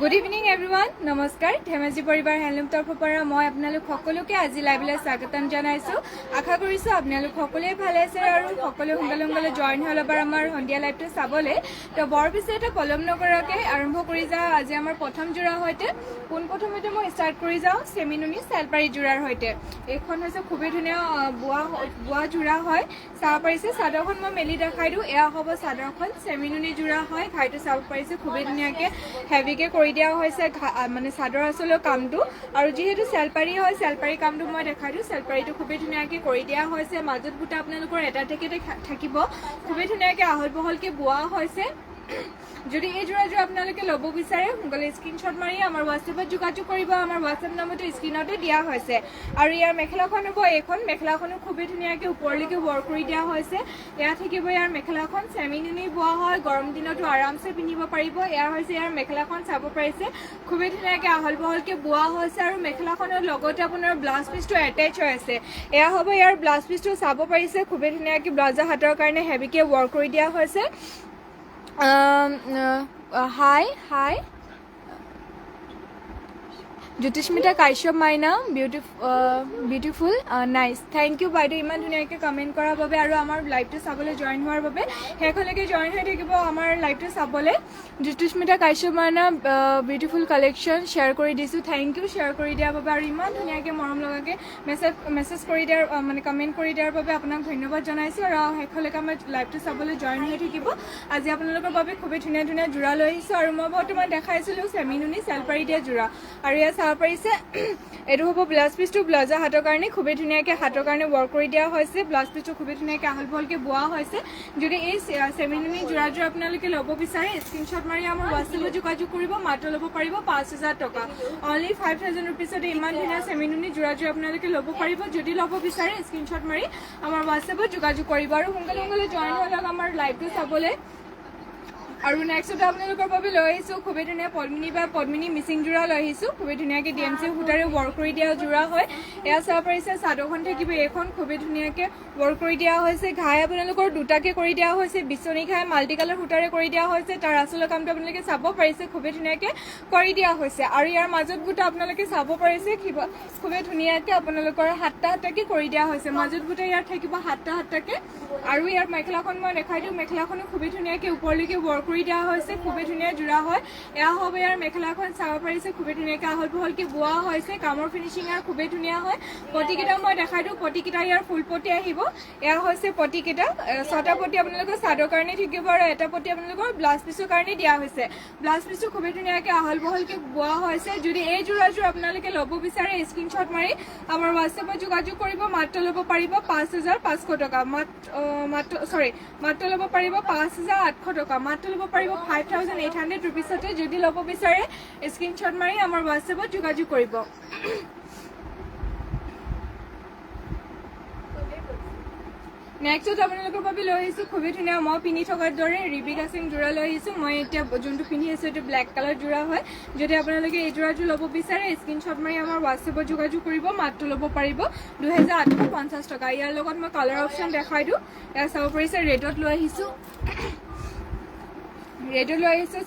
Good evening everyone নমস্কাৰ ধেমাজি পৰিবাৰ handloom তৰফৰ পৰা মই আপোনালোক সকলোকে আজি লাইভলৈ স্বাগতম জনাইছোঁ আশা কৰিছোঁ আপোনালোক সকলোৱে ভালে আছে আৰু সকলোৱে সোনকালে জইন হৈ ল'ব আমাৰ সন্ধিয়া লাইভটো চাবলৈ তো বৰ বেছি এটা পলম নকৰাকৈ আৰম্ভ কৰি যাওঁ আজি আমাৰ প্ৰথম যোৰাৰ সৈতে পোনপ্ৰথমতে মই ষ্টাৰ্ট কৰি যাওঁ চেমিনুনি চেলপাৰী যোৰাৰ সৈতে এইখন হৈছে খুবেই ধুনীয়া বোৱা যোৰা হয় চাব পাৰিছে চাদৰখন মই মেলি দেখাই দিওঁ এয়া হ'ব চাদৰখন চেমিনুনি যোৰা হয় ঘাইটো চাব পাৰিছে খুবেই ধুনীয়াকৈ হেভিকৈ কৰি দিয়া হৈছে মানে চাদৰ আঁচলৰ কামটো আৰু যিহেতু চেলপাৰী হয় চেলপাৰী কামটো মই দেখাই দিওঁ চেলপাৰীটো খুবেই ধুনীয়াকৈ কৰি দিয়া হৈছে মাজত বুটা আপোনালোকৰ এটা থাকিব খুবেই ধুনীয়াকৈ আহল বহলকৈ বোৱা হৈছে যদি এই যোৰাযোৰ আপোনালোকে ল'ব বিচাৰে সোনকালে স্ক্ৰীনশ্বট মাৰি আমাৰ হোৱাটছএপত যোগাযোগ কৰিব আমাৰ হোৱাটছএপ নম্বৰটো স্ক্ৰীনতে দিয়া হৈছে আৰু ইয়াৰ মেখেলাখন হ'ব এইখন মেখেলাখনো খুবেই ধুনীয়াকৈ ওপৰলৈকে ৱৰ্ক কৰি দিয়া হৈছে এয়া থাকিব ইয়াৰ মেখেলাখন চেমিনুনি বোৱা হয় গৰম দিনতো আৰামছে পিন্ধিব পাৰিব এয়া হৈছে ইয়াৰ মেখেলাখন চাব পাৰিছে খুবেই ধুনীয়াকৈ আহল বহলকৈ বোৱা হৈছে আৰু মেখেলাখনৰ লগতে আপোনাৰ ব্লাউজ পিচটো এটেচ হৈ আছে এয়া হ'ব ইয়াৰ ব্লাউজ পিচটো চাব পাৰিছে খুবেই ধুনীয়াকৈ ব্লাউজৰ হাতৰ কাৰণে হেভিকৈ ৱৰ্ক কৰি দিয়া হৈছে হাই জ্যোতিস্মিতা কাশ্যপ মাইনা বিউটিফুল নাইচ থেংক ইউ বাইদেউ ইমান ধুনীয়াকৈ কমেণ্ট কৰাৰ বাবে আৰু আমাৰ লাইভটো চাবলৈ জইন হোৱাৰ বাবে শেষলৈকে জইন হৈ থাকিব আমাৰ লাইভটো চাবলৈ জ্যোতিস্মিতা কাশ্যপ মাইনা বিউটিফুল কালেকশ্যন শ্বেয়াৰ কৰি দিছোঁ থেংক ইউ শ্বেয়াৰ কৰি দিয়াৰ বাবে আৰু ইমান ধুনীয়াকৈ মৰম লগাকৈ মেছেজ কৰি দিয়াৰ মানে কমেণ্ট কৰি দিয়াৰ বাবে আপোনাক ধন্যবাদ জনাইছোঁ আৰু শেষলৈকে আমাৰ লাইভটো চাবলৈ জইন হৈ থাকিব আজি আপোনালোকৰ বাবে খুবেই ধুনীয়া ধুনীয়া যোৰা লৈ আহিছোঁ আৰু মই বৰ্তমান দেখাইছিলোঁ চেমিনুনি চেলপাৰী দিয়া যোৰা আৰু ইয়াত চাব পাৰিছে এইটো হ'ব ব্লাউজ পিচটো ব্লাউজৰ হাতৰ কাৰণে খুবেই ধুনীয়াকৈ হাতৰ কাৰণে ৱৰ্ক কৰি দিয়া হৈছে ব্লাউজ পিচটো খুবেই ধুনীয়াকৈ আহল বহলকৈ বোৱা হৈছে যদি এই চেমিনুনি যোৰাযোৰ আপোনালোকে ল'ব বিচাৰে স্ক্ৰীনশ্বট মাৰি আমাৰ হোৱাটছএপত যোগাযোগ কৰিব মাত্ৰ ল'ব পাৰিব 5,000 টকা অনলি 5,000 ৰুপিজতে ইমান ধুনীয়া চেমিনুনি যোৰাযোৰ আপোনালোকে ল'ব পাৰিব যদি ল'ব বিচাৰে স্ক্ৰীনশ্বট মাৰি আমাৰ হোৱাটছএপত যোগাযোগ কৰিব আৰু সোনকালে জইন হৈ লওক আমাৰ লাইভটো চাবলৈ আৰু নেক্সটতে আপোনালোকৰ বাবে লৈ আহিছোঁ খুবেই ধুনীয়া পদ্মিনী মিচিং যোৰা লৈ আহিছোঁ খুবেই ধুনীয়াকৈ DMC সূতাৰে ৱৰ্ক কৰি দিয়া যোৰা হয় এয়া চাব পাৰিছে চাদৰখন থাকিব এইখন খুবেই ধুনীয়াকৈ ৱৰ্ক কৰি দিয়া হৈছে ঘাই আপোনালোকৰ দুটাকৈ কৰি দিয়া হৈছে বিচনী ঘাই মাল্টি কালাৰ সূতাৰে কৰি দিয়া হৈছে তাৰ আচলৰ কামটো আপোনালোকে চাব পাৰিছে খুবেই ধুনীয়াকৈ কৰি দিয়া হৈছে আৰু ইয়াৰ মাজত বুটা আপোনালোকে চাব পাৰিছে খুবেই ধুনীয়াকৈ আপোনালোকৰ সাতটাকৈ কৰি দিয়া হৈছে মাজত বুটা ইয়াত থাকিব সাতটাকৈ আৰু ইয়াৰ মেখেলাখন মই দেখাই দিওঁ মেখেলাখনো খুবেই ধুনীয়াকৈ ওপৰলৈকে ৱৰ্ক কৰি দিয়া হৈছে খুবেই ধুনীয়া যোৰা হয় এয়া হ'ব ইয়াৰ মেখেলাখন চাব পাৰিছে খুবেই ধুনীয়াকৈ আহল বহলকৈ বোৱা হৈছে কামৰ ফিনিচিং আৰু খুবেই ধুনীয়া হয় পতিকেইটা মই দেখাই দিওঁ পতিকেইটা ইয়াৰ ফুল পতি আহিব এয়া হৈছে পতিকেইটা 6টা পতি আপোনালোকৰ চাদৰ কাৰণে থাকিব আৰু এটা পতি আপোনালোকৰ ব্লাউজ পিচৰ কাৰণে দিয়া হৈছে ব্লাউজ পিচটো খুবেই ধুনীয়াকৈ আহল বহলকৈ বোৱা হৈছে যদি এই যোৰাযোৰ আপোনালোকে ল'ব বিচাৰে স্ক্ৰীনশ্বট মাৰি আমাৰ হোৱাটছএপত যোগাযোগ কৰিব মাত্ৰ ল'ব পাৰিব 5,500 টকা মাত্ৰ ল'ব পাৰিব 5,800 টকা মাত্ৰ ল'ব পাৰিব 5,800 ৰুপিজতে যদি ল'ব বিচাৰে স্ক্ৰীনশ্বট মাৰি আমাৰ হোৱাটছএপত যোগাযোগ কৰিব নেক্সট আপোনালোকৰ বাবে লৈ আহিছোঁ খুবেই ধুনীয়া মই পিন্ধি থকাৰ দৰে ৰিবি কাচিং যোৰা লৈ আহিছোঁ মই এতিয়া যোনটো পিন্ধি আছোঁ এইটো ব্লেক কালাৰ যোৰা হয় যদি আপোনালোকে এই যোৰাযোৰ ল'ব বিচাৰে স্ক্ৰীনশ্বট মাৰি আমাৰ হোৱাটছএপত যোগাযোগ কৰিব মাত্ৰ ল'ব পাৰিব 2,850 টকা ইয়াৰ লগত মই কালাৰ অপশ্যন দেখাই দিওঁ এয়া চাব পাৰিছে ৰেডত লৈ আহিছোঁ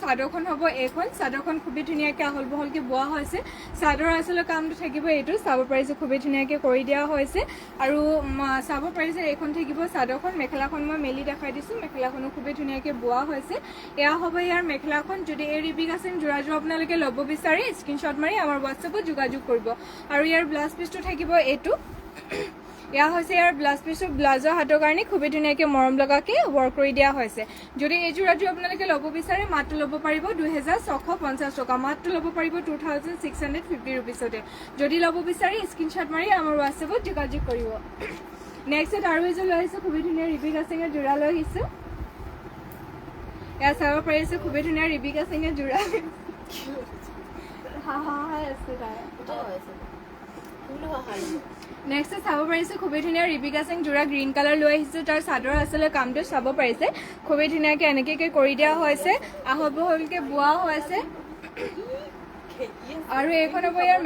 চাদৰখন হ'ব এইখন চাদৰখন খুবেই ধুনীয়াকৈ আহল বহলকৈ বোৱা হৈছে চাদৰ আচলৰ কামটো থাকিব এইটো চাব পাৰিছে খুবেই ধুনীয়াকৈ কৰি দিয়া হৈছে আৰু চাব পাৰিছে এইখন থাকিব চাদৰখন মেখেলাখন মই মেলি দেখাই দিছোঁ মেখেলাখনো খুবেই ধুনীয়াকৈ বোৱা হৈছে এয়া হ'ব ইয়াৰ মেখেলাখন যদি এই ৰিবি কাচিং যোৰাযোৰ আপোনালোকে ল'ব বিচাৰে স্ক্ৰীনশ্বট মাৰি আমাৰ হোৱাটছএপত যোগাযোগ কৰিব আৰু ইয়াৰ ব্লাউজ পিচটো থাকিব এইটো এয়া হৈছে ইয়াৰ ব্লাউজ পিচটো ব্লাউজৰ হাতৰ কাৰণে খুবেই ধুনীয়াকৈ মৰম লগাকৈ ৱৰ্ক কৰি দিয়া হৈছে যদি এই যোৰাযোৰ আপোনালোকে ল'ব বিচাৰে মাত্ৰ ল'ব পাৰিব 2,650 টকা মাত্ৰ ল'ব পাৰিব 2,650 ৰুপিজতে যদি ল'ব বিচাৰে স্ক্ৰীনশ্বট মাৰি আমাৰ হোৱাটছএপত যোগাযোগ কৰিব নেক্সট আৰু এযোৰ লৈ আহিছোঁ খুবেই ধুনীয়া ৰিবি কাচিঙৰ যোৰা লৈ আহিছোঁ এয়া চাব পাৰিছে খুবেই ধুনীয়া ৰিবি কাচিঙৰ যোৰা আছে নেক্সট চাব পাৰিছে খুবেই ধুনীয়া ৰিবি কাচিং যোৰা গ্ৰীণ কালাৰ লৈ আহিছোঁ তাৰ চাদৰ আচলৰ কামটো চাব পাৰিছে খুবেই ধুনীয়াকৈ এনেকৈ কৰি দিয়া হৈছে আহল বহলকৈ বোৱা হৈছে আৰু এইখন হ'ব ইয়াৰ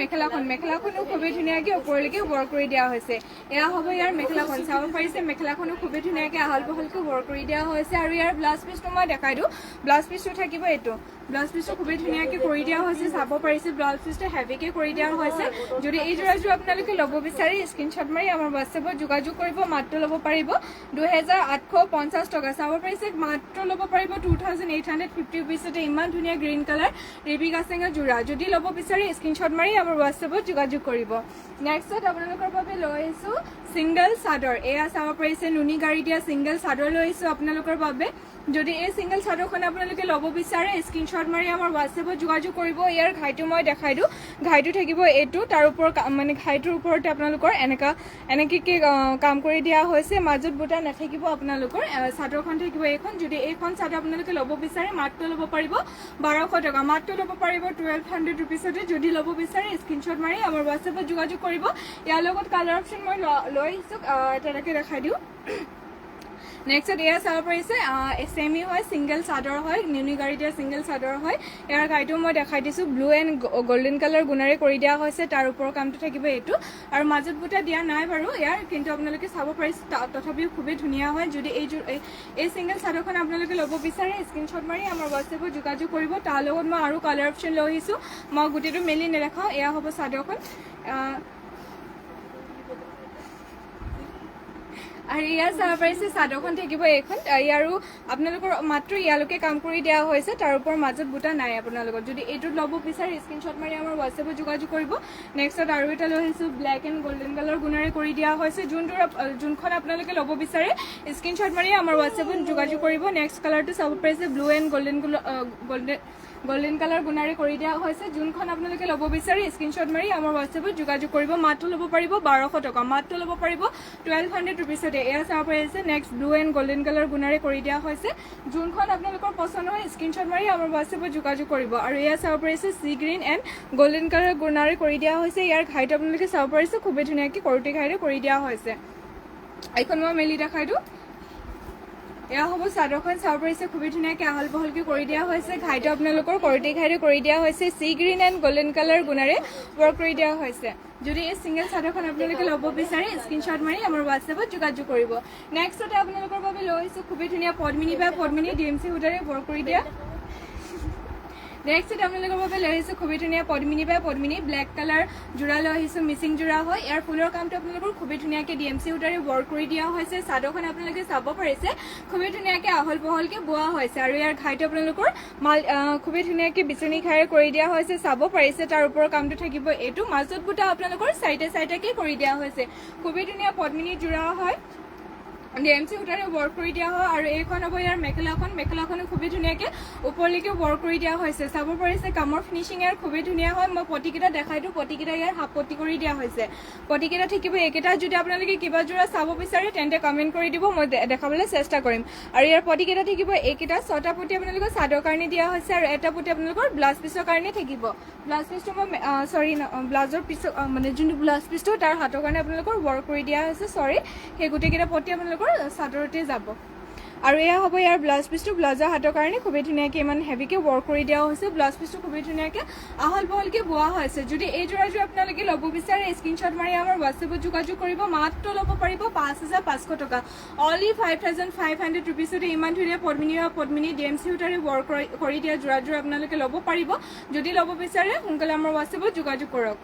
মেখেলাখনো খুবেই ধুনীয়াকৈ ওপৰলৈকে ৱৰ্ক কৰি দিয়া হৈছে এয়া হ'ব ইয়াৰ মেখেলাখন চাব পাৰিছে মেখেলাখনো খুবেই ধুনীয়াকৈ আহল বহলকৈ ৱৰ্ক কৰি দিয়া হৈছে আৰু ইয়াৰ ব্লাউজ পিচটো মই দেখাই দিওঁ ব্লাউজ পিচটো থাকিব এইটো ব্লাউজ পিচটো খুবেই ধুনীয়াকৈ কৰি দিয়া হৈছে চাব পাৰিছে ব্লাউজ পিচটো হেভিকৈ কৰি দিয়া হৈছে যদি এই যোৰাযোৰ আপোনালোকে ল'ব বিচাৰি স্ক্ৰীনশ্বট মাৰি আমাৰ হোৱাটছএপত যোগাযোগ কৰিব মাত্ৰ ল'ব পাৰিব 2850 টকা চাব পাৰিছে মাত্ৰ ল'ব পাৰিব 2850 ৰুপিছতে ইমান ধুনীয়া গ্ৰীণ কালাৰ ৰেবিকা চেঙৰ যোৰা যদি ল'ব বিচাৰি স্ক্ৰীনশ্বট মাৰি আমাৰ হোৱাটছএপত যোগাযোগ কৰিব নেক্সটত আপোনালোকৰ বাবে লৈ আহিছোঁ সিংগল চাদৰ এয়া চাব পাৰিছে নুনি গাড়ী দিয়া সিংগল চাদৰ লৈ আহিছোঁ আপোনালোকৰ বাবে যদি এই সিংগল চাদৰখন আপোনালোকে ল'ব বিচাৰে স্ক্ৰীনশ্বট মাৰি আমাৰ হোৱাটছএপত যোগাযোগ কৰিব ইয়াৰ ঘাইটো মই দেখাই দিওঁ ঘাইটো থাকিব এইটো তাৰ ওপৰত মানে ঘাইটোৰ ওপৰতে আপোনালোকৰ এনেকৈ কাম কৰি দিয়া হৈছে মাজত বুটা নাথাকিব আপোনালোকৰ চাদৰখন থাকিব এইখন যদি এইখন চাদৰ আপোনালোকে ল'ব বিচাৰে মাত্ৰ ল'ব পাৰিব 1200 টকা মাত্ৰ ল'ব পাৰিব 1200 ৰুপিছতে যদি ল'ব বিচাৰে স্ক্ৰীনশ্বট মাৰি আমাৰ হোৱাটছএপত যোগাযোগ কৰিব ইয়াৰ লগত কালাৰ অপশ্যন মই লৈ আহিছোঁ তেনেকৈ দেখাই দিওঁ নেক্সট এয়া চাব পাৰিছে এছেমি হয় সিংগল চাদৰ হয় নুনি গাড়ী দিয়া সিংগল চাদৰ হয় ইয়াৰ গাইটো মই দেখাই দিছোঁ ব্লু এণ্ড গোল্ডেন কালাৰ গুণাৰে কৰি দিয়া হৈছে তাৰ ওপৰৰ কামটো থাকিব এইটো আৰু মাজত বুটা দিয়া নাই বাৰু ইয়াৰ কিন্তু আপোনালোকে চাব পাৰিছে তথাপিও খুবেই ধুনীয়া হয় যদি এই সিংগল চাদৰখন আপোনালোকে ল'ব বিচাৰে স্ক্ৰীনশ্বট মাৰি আমাৰ হোৱাটছএপত যোগাযোগ কৰিব তাৰ লগত মই আৰু কালাৰ অপশ্যন লৈ আহিছোঁ মই গোটেইটো মেলি নেদেখাওঁ এয়া হ'ব চাদৰখন আৰু ইয়াৰ চাব পাৰিছে চাদৰখন থাকিব এইখন ইয়াৰো আপোনালোকৰ মাত্ৰ ইয়ালৈকে কাম কৰি দিয়া হৈছে তাৰ ওপৰত মাজত বুটা নাই আপোনালোকৰ যদি এইটোত ল'ব বিচাৰে স্ক্ৰীনশ্বট মাৰি আমাৰ হোৱাটছএপত যোগাযোগ কৰিব নেক্সটত আৰু এটা লৈ আহিছোঁ ব্লেক এণ্ড গল্ডেন কালাৰ গুণাৰে কৰি দিয়া হৈছে যোনখন আপোনালোকে ল'ব বিচাৰে স্ক্ৰীনশ্বট মাৰি আমাৰ হোৱাটছএপত যোগাযোগ কৰিব নেক্সট কালাৰটো চাব পাৰিছে ব্লু এণ্ড গোল্ডেন কালাৰ গুণাৰে কৰি দিয়া হৈছে যোনখন আপোনালোকে ল'ব বিচাৰে স্ক্ৰীনশ্বট মাৰি আমাৰ হোৱাটছএপত যোগাযোগ কৰিব মাত্ৰ ল'ব পাৰিব 1200 টকা মাত্ৰ ল'ব পাৰিব 1200 ৰুপিছতে এয়া চাব পাৰিছে next blue and golden colour গুণাৰে কৰি দিয়া হৈছে যোনখন আপোনালোকৰ পচন্দ হয় স্ক্ৰীনশ্বট মাৰি আমাৰ হোৱাটছএপত যোগাযোগ কৰিব আৰু এয়া চাব পাৰিছে sea green and golden colour গুণাৰে কৰি দিয়া হৈছে ইয়াৰ ঘাইটো আপোনালোকে চাব পাৰিছে খুবেই ধুনীয়াকৈ কৰুটি ঘাইৰে কৰি দিয়া হৈছে এইখন মই মেলি দেখাই দিওঁ এয়া হ'ব চাদৰখন চাব পাৰিছে খুবেই ধুনীয়াকৈ আহল বহলকৈ কৰি দিয়া হৈছে ঘাইটো আপোনালোকৰ কৰুটি ঘাইৰে কৰি দিয়া হৈছে sea green and golden colour গুণাৰে ৱৰ্ক কৰি দিয়া হৈছে যদি এই সিংগল চাদৰখন আপোনালোকে ল'ব বিচাৰে স্ক্ৰীনশ্বট মাৰি আমাৰ হোৱাটছএপত যোগাযোগ কৰিব নেক্সটতে আপোনালোকৰ বাবে লৈ আহিছোঁ খুবেই ধুনীয়া পদ্মিনী বা পদ্মিনী DMC সূতাৰে ৱৰ্ক কৰি দিয়া নেক্সট আপোনালোকৰ বাবে লৈ আহিছোঁ খুবেই ধুনীয়া পদ্মিনী বা পদ্মিনী ব্লেক কালাৰ যোৰা লৈ আহিছোঁ মিচিং যোৰা হয় ইয়াৰ ফুলৰ কামটো আপোনালোকৰ খুবেই ধুনীয়াকৈ DMC সূতাৰে ৱৰ্ক কৰি দিয়া হৈছে চাদৰখন আপোনালোকে চাব পাৰিছে খুবেই ধুনীয়াকৈ আহল বহলকৈ বোৱা হৈছে আৰু ইয়াৰ ঘাইটো আপোনালোকৰ খুবেই ধুনীয়াকৈ বিচনী ঘাইৰে কৰি দিয়া হৈছে চাব পাৰিছে তাৰ ওপৰৰ কামটো থাকিব এইটো মাজত বুটা আপোনালোকৰ চাইডে কৰি দিয়া হৈছে খুবেই ধুনীয়া পদ্মিনী যোৰা হয় DMC সূতাৰে ৱৰ্ক কৰি দিয়া হয় আৰু এইখন হ'ব ইয়াৰ মেখেলাখনো খুবেই ধুনীয়াকৈ ওপৰলৈকে ৱৰ্ক কৰি দিয়া হৈছে চাব পাৰিছে কামৰ ফিনিচিং ইয়াৰ খুবেই ধুনীয়া হয় মই পটিকেইটা দেখাই দিওঁ পটিকেইটা ইয়াৰ হাফ পটি কৰি দিয়া হৈছে পটিকেইটা থাকিব এইকেইটা যদি আপোনালোকে কিবা যোৰা চাব বিচাৰে তেন্তে কমেণ্ট কৰি দিব মই দেখাবলৈ চেষ্টা কৰিম আৰু ইয়াৰ পটিকেইটা থাকিব এইকেইটা 6টা পটি আপোনালোকৰ চাদৰ কাৰণে দিয়া হৈছে আৰু এটা পটি আপোনালোকৰ ব্লাউজ পিচৰ কাৰণে থাকিব ব্লাউজ পিচটো মই ব্লাউজৰ পিছত মানে যোনটো ব্লাউজ পিচটো তাৰ হাতৰ কাৰণে আপোনালোকৰ ৱৰ্ক কৰি দিয়া হৈছে সেই গোটেইকেইটা পটি আপোনালোকৰ চাদৰতে যাব আৰু এয়া হ'ব ইয়াৰ ব্লাউজ পিচটো ব্লাউজৰ হাতৰ কাৰণে খুবেই ধুনীয়াকৈ ইমান হেভিকৈ ৱৰ্ক কৰি দিয়া হৈছে ব্লাউজ পিচটো খুবেই ধুনীয়াকৈ আহল বহলকৈ বোৱা হৈছে যদি এই যোৰাযোৰ আপোনালোকে ল'ব বিচাৰে স্ক্ৰীনশ্বট মাৰি আমাৰ হোৱাটছএপত যোগাযোগ কৰিব মাত্ৰ ল'ব পাৰিব 5500 টকা অনলি 5500 ৰুপিছতে ইমান ধুনীয়া পদ্মিনী DMC সূতাৰে ৱৰ্ক কৰি দিয়া যোৰাযোৰ আপোনালোকে ল'ব পাৰিব যদি ল'ব বিচাৰে সোনকালে আমাৰ হোৱাটছএপত যোগাযোগ কৰক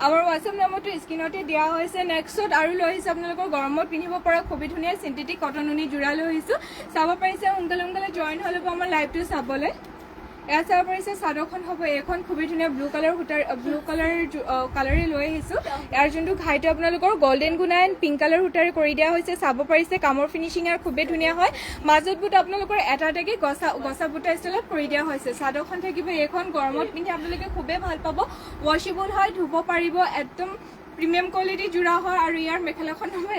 আমাৰ হোৱাটছএপ নম্বৰটো স্ক্ৰীনতে দিয়া হৈছে নেক্সটত আৰু লৈ আহিছোঁ আপোনালোকৰ গৰমত পিন্ধিব পৰা খুবেই ধুনীয়া চিন্থেটিক কটন নুনি যোৰা লৈ আহিছোঁ চাব পাৰিছে সোনকালে জইন হৈ ল'ব আমাৰ লাইভটো চাবলৈ এয়া চাব পাৰিছে চাদৰখন হ'ব এইখন খুবেই ধুনীয়া ব্লু কালাৰে লৈ আহিছোঁ ইয়াৰ যোনটো ঘাইটো আপোনালোকৰ গল্ডেন গুণা এণ্ড পিংক কালাৰ সূতাৰে কৰি দিয়া হৈছে চাব পাৰিছে কামৰ ফিনিচিং ইয়াৰ খুবেই ধুনীয়া হয় মাজত বুটা আপোনালোকৰ এটাকে গছা বুটা ষ্টাইলত কৰি দিয়া হৈছে চাদৰখন থাকিব এইখন গৰমত পিন্ধি আপোনালোকে খুবেই ভাল পাব ৱাশ্বেবল হয় ধুব পাৰিব একদম প্ৰিমিয়াম কোৱালিটি যোৰা হয় আৰু ইয়াৰ মেখেলাখন হ'ব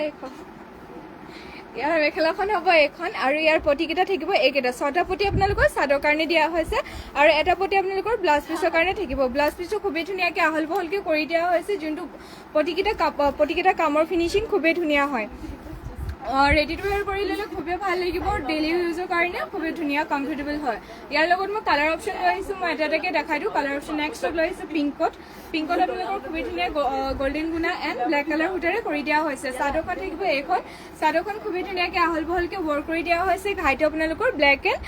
এইখন আৰু ইয়াৰ পটিকেইটা থাকিব এইকেইটা 6টা পটি আপোনালোকৰ চাদৰ কাৰণে দিয়া হৈছে আৰু এটা পটি আপোনালোকৰ ব্লাউজ পিচৰ কাৰণে থাকিব ব্লাউজ পিচটো খুবেই ধুনীয়াকৈ আহল বহলকৈ কৰি দিয়া হৈছে যোনটো পটিকেইটা কামৰ ফিনিচিং খুবেই ধুনীয়া হয় ৰেডি টু ৱেৰ কৰি ল'লে খুবেই ভাল লাগিব, ডেইলি ইউজৰ কাৰণে খুবেই ধুনীয়া কমফৰ্টেবল হয়। ইয়াৰ লগত মই কালাৰ অপশ্যন লৈ আহিছোঁ, মই এটা এটাকৈ দেখাই দিওঁ। কালাৰ অপশ্যন নেক্সটত লৈ আহিছোঁ পিংকত আপোনালোকৰ খুবেই ধুনীয়া গল্ডেন গুণা এণ্ড ব্লেক কালাৰ সূতাৰে কৰি দিয়া হৈছে। চাদৰখন থাকিব এইখন, চাদৰখন খুবেই ধুনীয়াকৈ আহল বহলকৈ ৱৰ্ক কৰি দিয়া হৈছে। ঘাইটো আপোনালোকৰ ব্লেক এণ্ড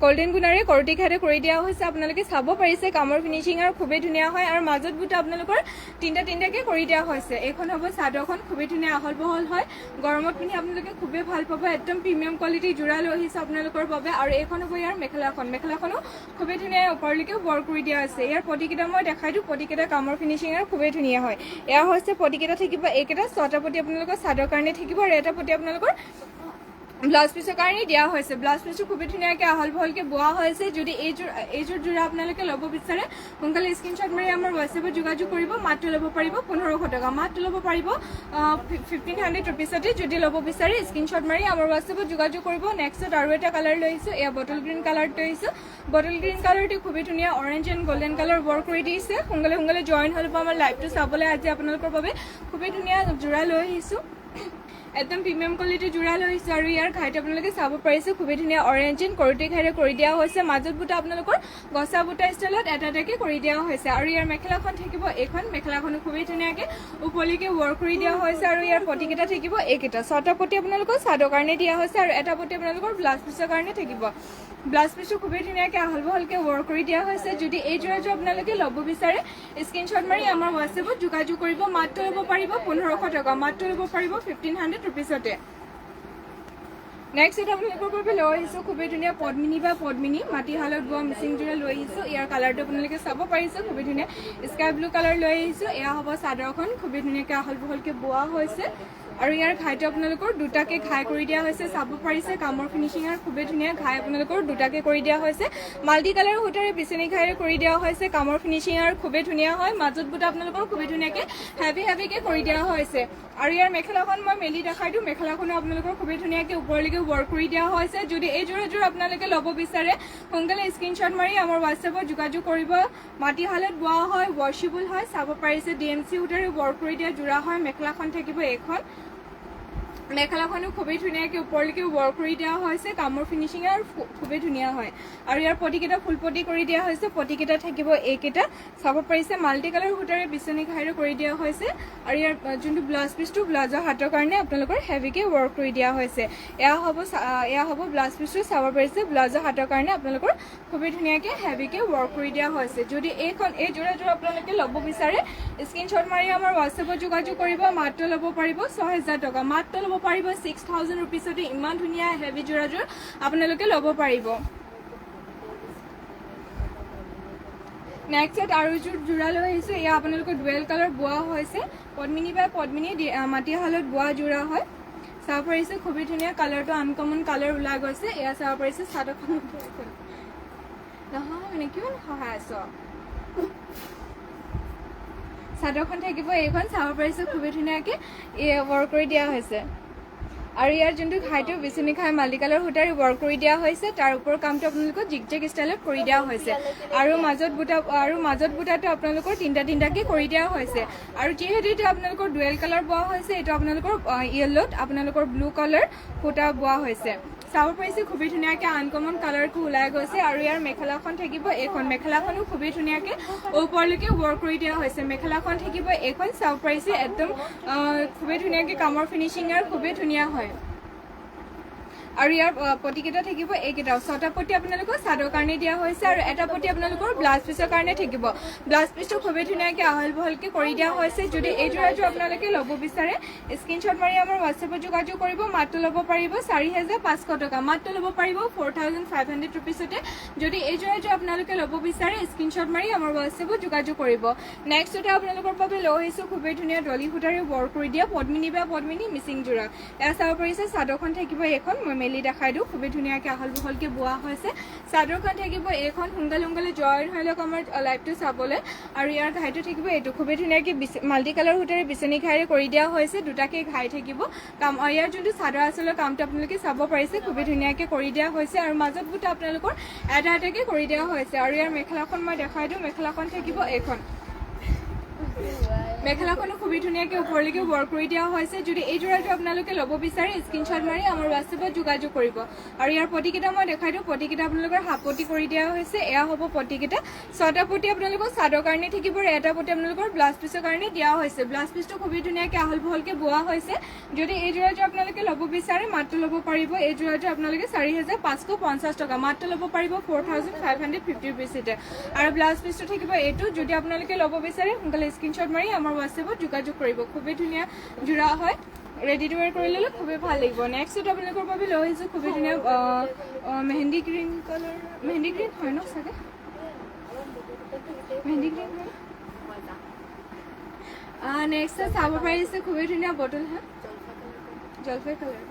গল্ডেন গুণাৰে কৰটি ঘাইতে কৰি দিয়া হৈছে। আপোনালোকে চাব পাৰিছে কামৰ ফিনিচিং আৰু খুবেই ধুনীয়া হয়। আৰু মাজত বুটা আপোনালোকৰ তিনিটাকৈ কৰি দিয়া হৈছে। এইখন হ'ব চাদৰখন, খুবেই ধুনীয়া আহল বহল হয়, গৰমত পিন্ধি আপোনালোকে খুবেই ভাল পাব। একদম প্ৰিমিয়াম কোৱালিটি যোৰা লৈ আহিছে আপোনালোকৰ বাবে। আৰু এইখন হ'ব ইয়াৰ মেখেলাখনো খুবেই ধুনীয়া ওপৰলৈকে ৱৰ্ক কৰি দিয়া হৈছে। ইয়াৰ পতিকেইটা মই দেখাই দিওঁ, পতিকেইটা কামৰ ফিনিচিং আৰু খুবেই ধুনীয়া হয়। এয়া হৈছে পতিকেইটা থাকিব এইকেইটা, 6টা পতি আপোনালোকৰ চাদৰ কাৰণে থাকিব আৰু এটা পতি আপোনালোকৰ ব্লাউজ পিছৰ কাৰণে দিয়া হৈছে। ব্লাউজ পিছটো খুবেই ধুনীয়াকৈ আহল বহলকৈ বোৱা হৈছে। যদি এইযোৰ যোৰা আপোনালোকে ল'ব বিচাৰে সোনকালে স্ক্ৰীনশ্বট মাৰি আমাৰ হোৱাটছএপত যোগাযোগ কৰিব। মাত্ৰ ল'ব পাৰিব 1500 টকা, মাত্ৰ ল'ব পাৰিব 1500 ৰুপিছতে। যদি ল'ব বিচাৰে স্ক্ৰীনশ্বট মাৰি আমাৰ হোৱাটছএপত যোগাযোগ কৰিব। নেক্সটত আৰু এটা কালাৰ লৈ আহিছোঁ, এয়া বটল গ্ৰীণ কালাৰটো লৈ আহিছোঁ। বটল গ্ৰীণ কালাৰটো খুবেই ধুনীয়া orange and golden colour work কৰি দিছে। সোনকালে জইন হৈ ল'ব আমাৰ লাইভটো চাবলৈ। আজি আপোনালোকৰ বাবে খুবেই ধুনীয়া যোৰা লৈ আহিছোঁ, একদম প্ৰিমিয়াম কোৱালিটিৰ যোৰা লৈ আহিছোঁ। আৰু ইয়াৰ ঘাইটো আপোনালোকে চাব পাৰিছে, খুবেই ধুনীয়া অৰেঞ্জ এণ্ড কৰটি ঘাইৰে কৰি দিয়া হৈছে। মাজত বুটা আপোনালোকৰ গছা বুটা ষ্টাইলত এটা এটাকৈ কৰি দিয়া হৈছে। আৰু ইয়াৰ মেখেলাখন থাকিব এইখন, মেখেলাখনো খুবেই ধুনীয়াকৈ ওপৰলৈকে ৱৰ্ক কৰি দিয়া হৈছে। আৰু ইয়াৰ পতিকেইটা থাকিব এইকেইটা, 6টা পতি আপোনালোকৰ চাদৰ কাৰণে দিয়া হৈছে আৰু এটা পতি আপোনালোকৰ ব্লাউজ পিছৰ কাৰণে থাকিব। ব্লাউজ পিছটো খুবেই ধুনীয়াকৈ আহল বহলকৈ ৱৰ্ক কৰি দিয়া হৈছে। যদি এই যোৰাযোৰ আপোনালোকে ল'ব বিচাৰে স্ক্ৰীনশ্বট মাৰি আমাৰ হোৱাটছএপত যোগাযোগ কৰিব। মাত্ৰ ল'ব পাৰিব 1500 টকা, মাত্ৰ ল'ব পাৰিব 1500 ৰুপিছতে। নেক্সট এটা আপোনালোকৰ বাবে লৈ আহিছোঁ খুবেই ধুনীয়া পদ্মিনী মাটিশালত বোৱা মিচিং যোৰা লৈ আহিছোঁ। ইয়াৰ কালাৰটো আপোনালোকে চাব পাৰিছে, খুবেই ধুনীয়া স্কাই ব্লু কালাৰ লৈ আহিছোঁ। এয়া হ'ব চাদৰখন, খুবেই ধুনীয়াকৈ আহল বহলকৈ বোৱা হৈছে। আৰু ইয়াৰ ঘাইটো আপোনালোকৰ দুটাকৈ ঘাই কৰি দিয়া হৈছে, চাব পাৰিছে কামৰ ফিনিচিং আৰু খুবেই ধুনীয়া ঘাই আপোনালোকৰ দুটাকৈ কৰি দিয়া হৈছে। মাল্টি কালাৰ সূতাৰে বিচনী ঘাইৰে কৰি দিয়া হৈছে। কামৰ ফিনিচিং আৰু খুবেই ধুনীয়া হয়। মাজত বুটা আপোনালোকৰ খুবেই ধুনীয়াকৈ হেভিকৈ কৰি দিয়া হৈছে। আৰু ইয়াৰ মেখেলাখন মই মেলি দেখাই দিওঁ, মেখেলাখনো আপোনালোকৰ খুবেই ধুনীয়াকৈ ওপৰলৈকে ৱৰ্ক কৰি দিয়া হৈছে। যদি এই যোৰাযোৰ আপোনালোকে ল'ব বিচাৰে সোনকালে স্ক্ৰীনশ্বট মাৰি আমাৰ হোৱাটছএপত যোগাযোগ কৰিব। মাটিশালত বোৱা হয়, ৱাশ্বেবল হয়, চাব পাৰিছে DMC সূতাৰে ৱৰ্ক কৰি দিয়া যোৰা হয়। মেখেলাখন থাকিব এইখন, মেখেলাখনো খুবেই ধুনীয়াকৈ ওপৰলৈকে ৱৰ্ক কৰি দিয়া হৈছে। কামৰ ফিনিচিং আৰু খুবেই ধুনীয়া হয়। আৰু ইয়াৰ পতিকেইটা ফুল পতি কৰি দিয়া হৈছে। পতিকেইটা থাকিব এইকেইটা, চাব পাৰিছে মাল্টি কালাৰ সূতাৰে বিচনী ঘাইৰে কৰি দিয়া হৈছে। আৰু ইয়াৰ যোনটো ব্লাউজ পিছটো ব্লাউজৰ হাতৰ কাৰণে আপোনালোকৰ হেভিকৈ ৱৰ্ক কৰি দিয়া হৈছে। এয়া হ'ব ব্লাউজ পিছটো, চাব পাৰিছে ব্লাউজৰ হাতৰ কাৰণে আপোনালোকৰ খুবেই ধুনীয়াকৈ হেভিকৈ ৱৰ্ক কৰি দিয়া হৈছে। যদি এই যোৰাযোৰ আপোনালোকে ল'ব বিচাৰে স্ক্ৰীনশ্বট মাৰি আমাৰ হোৱাটছএপত যোগাযোগ কৰিব। মাত্ৰ ল'ব পাৰিব 6000 টকা, মাত্ৰ ল'ব পাৰিব 6000 ৰুপিছতে। ইমান ধুনীয়া হেভি যোৰাযোৰ আপোনালোকে ল'ব পাৰিব। নেক্সট আৰু এযোৰ যোৰা লৈ আহিছোঁ, এয়া আপোনালোকৰ ডুৱেল কালাৰ বোৱা হৈছে। পদ্মিনী মাটিশালত বোৱা যোৰা হয়, চাব পাৰিছে খুবেই ধুনীয়া কালাৰটো আনকমন কালাৰ ওলাই গৈছে। এয়া চাব পাৰিছে চাদৰখন নহয় মানে কিমান সহায় আছ। চাদৰখন থাকিব এইখন, চাব পাৰিছে খুবেই ধুনীয়াকৈ ৱৰ্ক কৰি দিয়া হৈছে। আৰু ইয়াৰ যোনটো ঘাইটো বিচনী ঘাই মাল্টি কালাৰ সূতাৰে ৱৰ্ক কৰি দিয়া হৈছে। তাৰ ওপৰৰ কামটো আপোনালোকক জিগজেগ ষ্টাইলত কৰি দিয়া হৈছে। আৰু মাজত বুটাটো আপোনালোকৰ তিনিটাকৈ কৰি দিয়া হৈছে। আৰু যিহেতু এইটো আপোনালোকৰ ডুৱেল কালাৰ বোৱা হৈছে, এইটো আপোনালোকৰ য়েল্লোত আপোনালোকৰ ব্লু কালাৰ সূতা বোৱা হৈছে। চাব পাৰিছে খুবেই ধুনীয়াকৈ আনকমন কালাৰটো ওলাই গৈছে। আৰু ইয়াৰ মেখেলাখন থাকিব এইখন, মেখেলাখনো খুবেই ধুনীয়াকৈ ওপৰলৈকে ৱৰ্ক কৰি দিয়া হৈছে। মেখেলাখন থাকিব এইখন, চাব পাৰিছে একদম খুবেই ধুনীয়াকৈ কামৰ ফিনিচিং আৰু খুবেই ধুনীয়া হয়। আৰু ইয়াৰ পতিকেইটা থাকিব এইকেইটা, 6টা পতি আপোনালোকৰ চাদৰ কাৰণে দিয়া হৈছে আৰু এটা পতি আপোনালোকৰ ব্লাউজ পিছৰ কাৰণে থাকিব। ব্লাউজ পিছটো খুবেই ধুনীয়াকৈ আহল বহলকৈ কৰি দিয়া হৈছে। যদি এই যোৰাযোৰ আপোনালোকে ল'ব বিচাৰে স্ক্ৰীনশ্বট মাৰি আমাৰ হোৱাটছএপত যোগাযোগ কৰিব। মাত্ৰ ল'ব পাৰিব 4500 টকা, মাত্ৰ ল'ব পাৰিব 4500 ৰুপিছতে। যদি এই যোৰাযোৰ আপোনালোকে ল'ব বিচাৰে স্ক্ৰীনশ্বট মাৰি আমাৰ হোৱাটছএপত যোগাযোগ কৰিব। নেক্সটতে আপোনালোকৰ বাবে লৈ আহিছোঁ খুবেই ধুনীয়া ডলি সূতাৰে ৱৰ্ক কৰি দিয়া পদ্মিনী মিচিং যোৰা। এয়া চাব পাৰিছে চাদৰখন থাকিব এইখন, মই মেলি দেখাই দিওঁ, খুবেই ধুনীয়াকৈ আহল বহলকৈ বোৱা হৈছে। চাদৰখন থাকিব এইখন, সোনকালে জইন হৈ লওক আমাৰ লাইভটো চাবলৈ। আৰু ইয়াৰ ঘাইটো থাকিব এইটো, খুবেই ধুনীয়াকৈ মাল্টি কালাৰ সূতাৰে বিচনী ঘাইৰে কৰি দিয়া হৈছে। দুটাকৈ ঘাই থাকিব। ইয়াৰ যোনটো চাদৰ আচলৰ কামটো আপোনালোকে চাব পাৰিছে, খুবেই ধুনীয়াকৈ কৰি দিয়া হৈছে। আৰু মাজত বুটা আপোনালোকৰ এটা এটাকৈ কৰি দিয়া হৈছে। আৰু ইয়াৰ মেখেলাখন মই দেখাই দিওঁ, মেখেলাখন থাকিব এইখন। মেখেলাখনো খুবই ধুনীয়াকৈ ওপৰলৈকে ৱৰ্ক কৰি দিয়া হৈছে যদি এই যোৰাটো আপোনালোকে ল'ব বিচাৰে স্ক্ৰীনশ্বট মাৰি আমাৰ হোৱাটছএপত যোগাযোগ কৰিব আৰু ইয়াৰ পটিকেইটা মই দেখাই দিওঁ পটিকেইটা আপোনালোকৰ হাফপটি কৰি দিয়া হৈছে এয়া হ'ব পটিকেইটা 6টা পটি আপোনালোকৰ চাদৰ কাৰণে থাকিব আৰু এটা পটি আপোনালোকৰ ব্লাউজ পিছৰ কাৰণে দিয়া হৈছে ব্লাউজ পিছটো খুবই ধুনীয়াকৈ আহল বহলকৈ বোৱা হৈছে যদি এই যোৰাটো আপোনালোকে ল'ব বিচাৰে মাত্ৰ ল'ব পাৰিব এই যোৰাটো আপোনালোকে 4550 টকা মাত্ৰ ল'ব পাৰিব 4550 ৰুপিছতে আৰু ব্লাউজ পিছটো থাকিব এইটো যদি আপোনালোকে ল'ব বিচাৰে সোনকালে স্ক্ৰীনশ্বট মাৰি আমাৰ হোৱাটছএপত যোগাযোগ কৰিব খুবই ধুনীয়া যোৰা হয় ৰেডি টু ৱেৰ কৰি ল'লে খুবেই ভাল লাগিব নেক্সট আপোনালোকৰ বাবে লৈ আহিছোঁ খুবেই ধুনীয়া mehndi green colour mehndi green হয় ন চাগে মেহেন্দি গ্ৰীণ হয় নেক্সট চাব পাৰিছে খুবেই ধুনীয়া বটল হয় জলফাই কালাৰ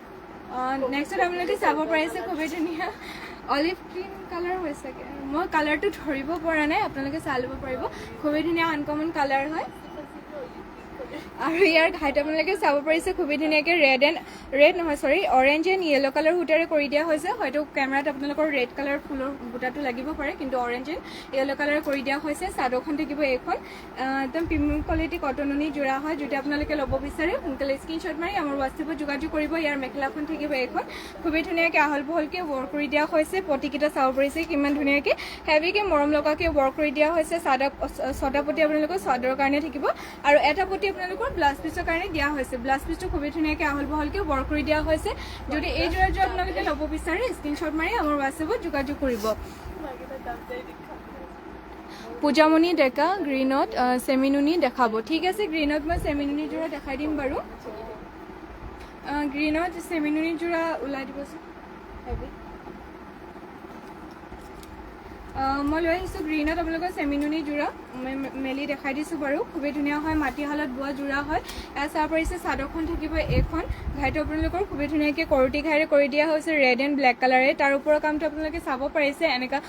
নেক্সট আপোনালোকে চাব পাৰিছে খুবেই ধুনীয়া অলিভ গ্ৰীণ কালাৰ হয় চাগে মই কালাৰটো ধৰিব পৰা নাই আপোনালোকে চাই ল'ব পাৰিব খুবেই ধুনীয়া আনকমন কালাৰ হয় আৰু ইয়াৰ ঘাইটো আপোনালোকে চাব পাৰিছে খুবেই ধুনীয়াকৈ ৰেড নহয় চৰি অৰেঞ্জ এণ্ড য়েলো কালাৰ সূতাৰে কৰি দিয়া হৈছে হয়তো কেমেৰাত আপোনালোকৰ ৰেড কালাৰ ফুলৰ বুটাটো লাগিব পাৰে কিন্তু অৰেঞ্জ এণ্ড য়েলো কালাৰ কৰি দিয়া হৈছে চাদৰখন থাকিব এইখন একদম প্ৰিমিয়াম কোৱালিটি কটননি যোৰা হয় যদি আপোনালোকে ল'ব বিচাৰে সোনকালে স্ক্ৰীনশ্বট মাৰি আমাৰ হোৱাটছএপত যোগাযোগ কৰিব ইয়াৰ মেখেলাখন থাকিব এইখন খুবেই ধুনীয়াকৈ আহল বহলকৈ ৱৰ্ক কৰি দিয়া হৈছে পটিকেইটা চাব পাৰিছে কিমান ধুনীয়াকৈ হেভিকৈ মৰম লগাকৈ ৱৰ্ক কৰি দিয়া হৈছে 6টা পটি আপোনালোকৰ চাদৰৰ কাৰণে থাকিব আৰু এটা পটি আপোনালোকৰ ব্লাউজ পিছৰ কাৰণে দিয়া হৈছে ব্লাউজ পিছটো খুবেই ধুনীয়াকৈ আহল বহলকৈ ৱৰ্ক কৰি দিয়া হৈছে যদি এই যোৰাটো আপোনালোকে ল'ব বিচাৰে স্ক্ৰীনশ্বট মাৰি আমাৰ হোৱাটছএপত যোগাযোগ কৰিব পূজামণি ডেকা গ্ৰীণত চেমিনুনি দেখাব ঠিক আছে গ্ৰীণত মই চেমিনুনি যোৰা দেখাই দিম বাৰু গ্ৰীণত চেমিনুনি যোৰা ওলাই দিবচোন মই লৈ আহিছোঁ গ্ৰীণত আপোনালোকৰ চেমিনুনি যোৰা মেলি দেখাই দিছোঁ বাৰু খুবেই ধুনীয়া হয় মাটিশালত বোৱা যোৰা হয় এয়া চাব পাৰিছে চাদৰখন থাকিব এইখন ঘাইটো আপোনালোকৰ খুবেই ধুনীয়াকৈ কৰটি ঘাইৰে কৰি দিয়া হৈছে ৰেড এণ্ড ব্লেক কালাৰে তাৰ ওপৰৰ কামটো আপোনালোকে চাব পাৰিছে এনেকুৱা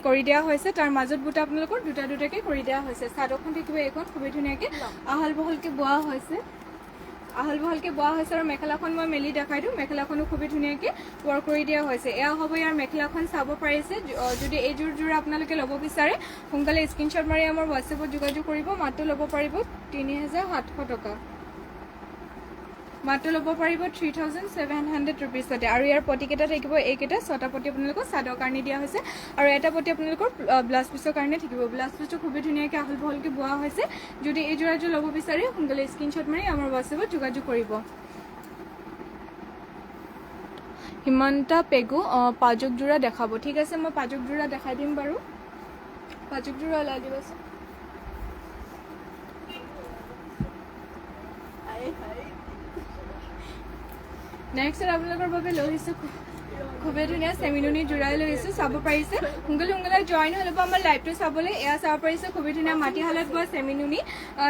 কৰি দিয়া হৈছে তাৰ মাজত বুটা আপোনালোকৰ দুটাকৈ কৰি দিয়া হৈছে চাদৰখন থাকিব এইখন খুবেই ধুনীয়াকৈ আহল বহলকৈ বোৱা হৈছে আৰু মেখেলাখন মই মেলি দেখাই দিওঁ মেখেলাখনো খুবেই ধুনীয়াকৈ ৱৰ্ক কৰি দিয়া হৈছে এয়া হ'ব ইয়াৰ মেখেলাখন চাব পাৰিছে যদি এইযোৰ যোৰা আপোনালোকে ল'ব বিচাৰে সোনকালে স্ক্ৰীনশ্বট মাৰি আমাৰ হোৱাটছএপত যোগাযোগ কৰিব মাত্ৰ ল'ব পাৰিব 3700 টকা মাত্ৰ ল'ব পাৰিব 3700 ৰুপিছতে আৰু ইয়াৰ পটিকেইটা থাকিব এইকেইটা 6টা পটি আপোনালোকৰ চাদৰ কাৰণে দিয়া হৈছে আৰু এটা পটি আপোনালোকৰ ব্লাউজ পিছৰ কাৰণে থাকিব ব্লাউজ পিছটো খুবেই ধুনীয়াকৈ আহল বহলকৈ বোৱা হৈছে যদি এই যোৰাযোৰ ল'ব বিচাৰে সোনকালে স্ক্ৰীনশ্বট মাৰি আমাৰ হোৱাটছএপত যোগাযোগ কৰিব হিমান্তা পেগু পাজক যোৰা দেখাব ঠিক আছে মই পাজক যোৰা দেখাই দিম বাৰু পাজক যোৰা ওলাই দিবচোন নেক্সট আপোনালোকৰ বাবে লৈ আহিছোঁ খুবেই ধুনীয়া চেমিনুনি যোৰাই লৈ আহিছোঁ চাব পাৰিছে সোনকালে জইন হৈ ল'ব আমাৰ লাইভটো চাবলৈ এয়া চাব পাৰিছে খুবেই ধুনীয়া মাটিশালত বোৱা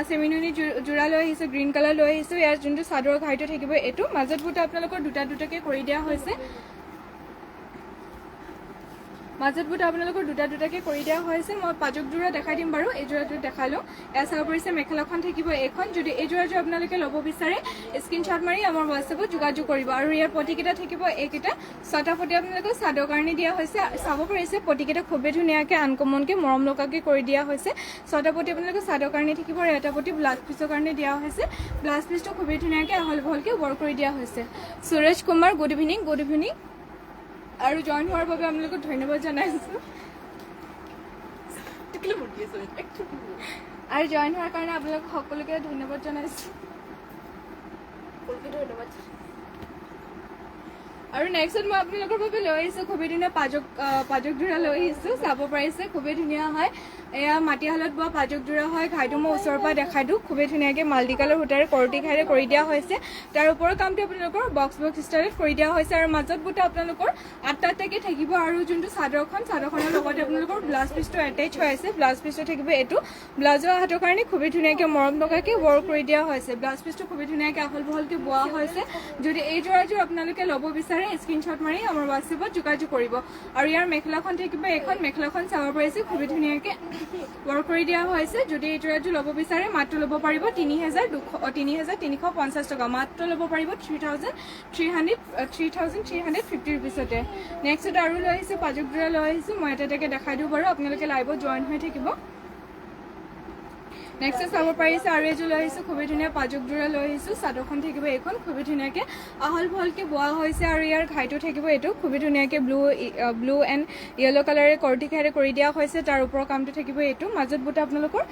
চেমিনুনি যোৰা লৈ আহিছোঁ গ্ৰীণ কালাৰ লৈ আহিছোঁ ইয়াৰ যোনটো চাদৰৰ ঘাইটো থাকিব এইটো মাজত বুটা আপোনালোকৰ দুটাকৈ কৰি দিয়া হৈছে মাজত বুটা আপোনালোকৰ দুটাকৈ কৰি দিয়া হৈছে মই পাজক যোৰা দেখাই দিম বাৰু এই যোৰাটো দেখাই লওঁ এয়া চাব পাৰিছে মেখেলাখন থাকিব এইখন যদি এই যোৰাটো আপোনালোকে ল'ব বিচাৰে স্ক্ৰীনশ্বট মাৰি আমাৰ হোৱাটছএপত যোগাযোগ কৰিব আৰু ইয়াৰ পটিকেইটা থাকিব এইকেইটা 6টা পটি আপোনালোকক চাদৰ কাৰণে দিয়া হৈছে চাব পাৰিছে পটিকেইটা খুবেই ধুনীয়াকৈ আনকমনকৈ মৰম লগাকৈ কৰি দিয়া হৈছে 6টা পটি আপোনালোকক চাদৰ কাৰণে থাকিব আৰু এটা পটি ব্লাউজ পিছৰ কাৰণে দিয়া হৈছে ব্লাউজ পিছটো খুবেই ধুনীয়াকৈ আহল বহলকৈ ৱৰ্ক কৰি দিয়া হৈছে সুৰেশ কুমাৰ গুড ইভিনিং আৰু জইন হোৱাৰ বাবে আপোনালোকক ধন্যবাদ জনাইছোঁ আৰু জইন হোৱাৰ কাৰণে আপোনালোক সকলোকে ধন্যবাদ জনাইছোঁ আৰু নেক্সট মই আপোনালোকৰ বাবে লৈ আহিছোঁ খুবেই ধুনীয়া পাজক যোৰা লৈ আহিছোঁ চাব পাৰিছে খুবেই ধুনীয়া হয় এয়া মাটিশালত বোৱা পাজক যোৰা হয় ঘাইটো মই ওচৰৰ পৰা দেখাই দিওঁ খুবেই ধুনীয়াকৈ মাল্টি কালাৰ সূতাৰে কৰটি ঘাইৰে কৰি দিয়া হৈছে তাৰ ওপৰৰ কামটো আপোনালোকৰ বক্স ষ্টাইলত কৰি দিয়া হৈছে আৰু মাজত বুটা আপোনালোকৰ 8টাকৈ থাকিব আৰু যোনটো চাদৰখনৰ লগতে আপোনালোকৰ ব্লাউজ পিছটো এটেচ হৈ আছে ব্লাউজ পিছটো থাকিব এইটো ব্লাউজৰ হাতৰ কাৰণে খুবেই ধুনীয়াকৈ মৰম লগাকৈ ৱৰ্ক কৰি দিয়া হৈছে ব্লাউজ পিছটো খুবেই ধুনীয়াকৈ আহল বহলকৈ বোৱা হৈছে যদি এই যোৰাযোৰ আপোনালোকে ল'ব বিচাৰে স্ক্ৰীনশ্বট মাৰি আমাৰ হোৱাটছএপত যোগাযোগ কৰিব আৰু ইয়াৰ মেখেলাখন থাকিব এইখন মেখেলাখন চাব পাৰিছে খুবেই ধুনীয়াকৈ ৱৰ্ক কৰি দিয়া হৈছে যদি এই যোৰাযোৰ ল'ব বিচাৰে মাত্ৰ ল'ব পাৰিব 3350 টকা মাত্ৰ ল'ব পাৰিব 3350 ৰুপিছতে নেক্সট আৰু লৈ আহিছোঁ পাজক যোৰা লৈ আহিছোঁ মই এটাকৈ দেখাই দিওঁ বাৰু আপোনালোকে লাইভত জইন হৈ থাকিব নেক্সট চাব পাৰিছে আৰু এযোৰ লৈ আহিছোঁ খুবেই ধুনীয়া পাজকযোৰা লৈ আহিছোঁ চাদৰখন থাকিব এইখন খুবেই ধুনীয়াকৈ আহল বহলকৈ বোৱা হৈছে আৰু ইয়াৰ ঘাইটো থাকিব এইটো খুবেই ধুনীয়াকৈ ব্লু এণ্ড য়েলো কালাৰে কৰ্টিখাৰে কৰি দিয়া হৈছে তাৰ ওপৰৰ কামটো থাকিব এইটো মাজত বুটা আপোনালোকৰ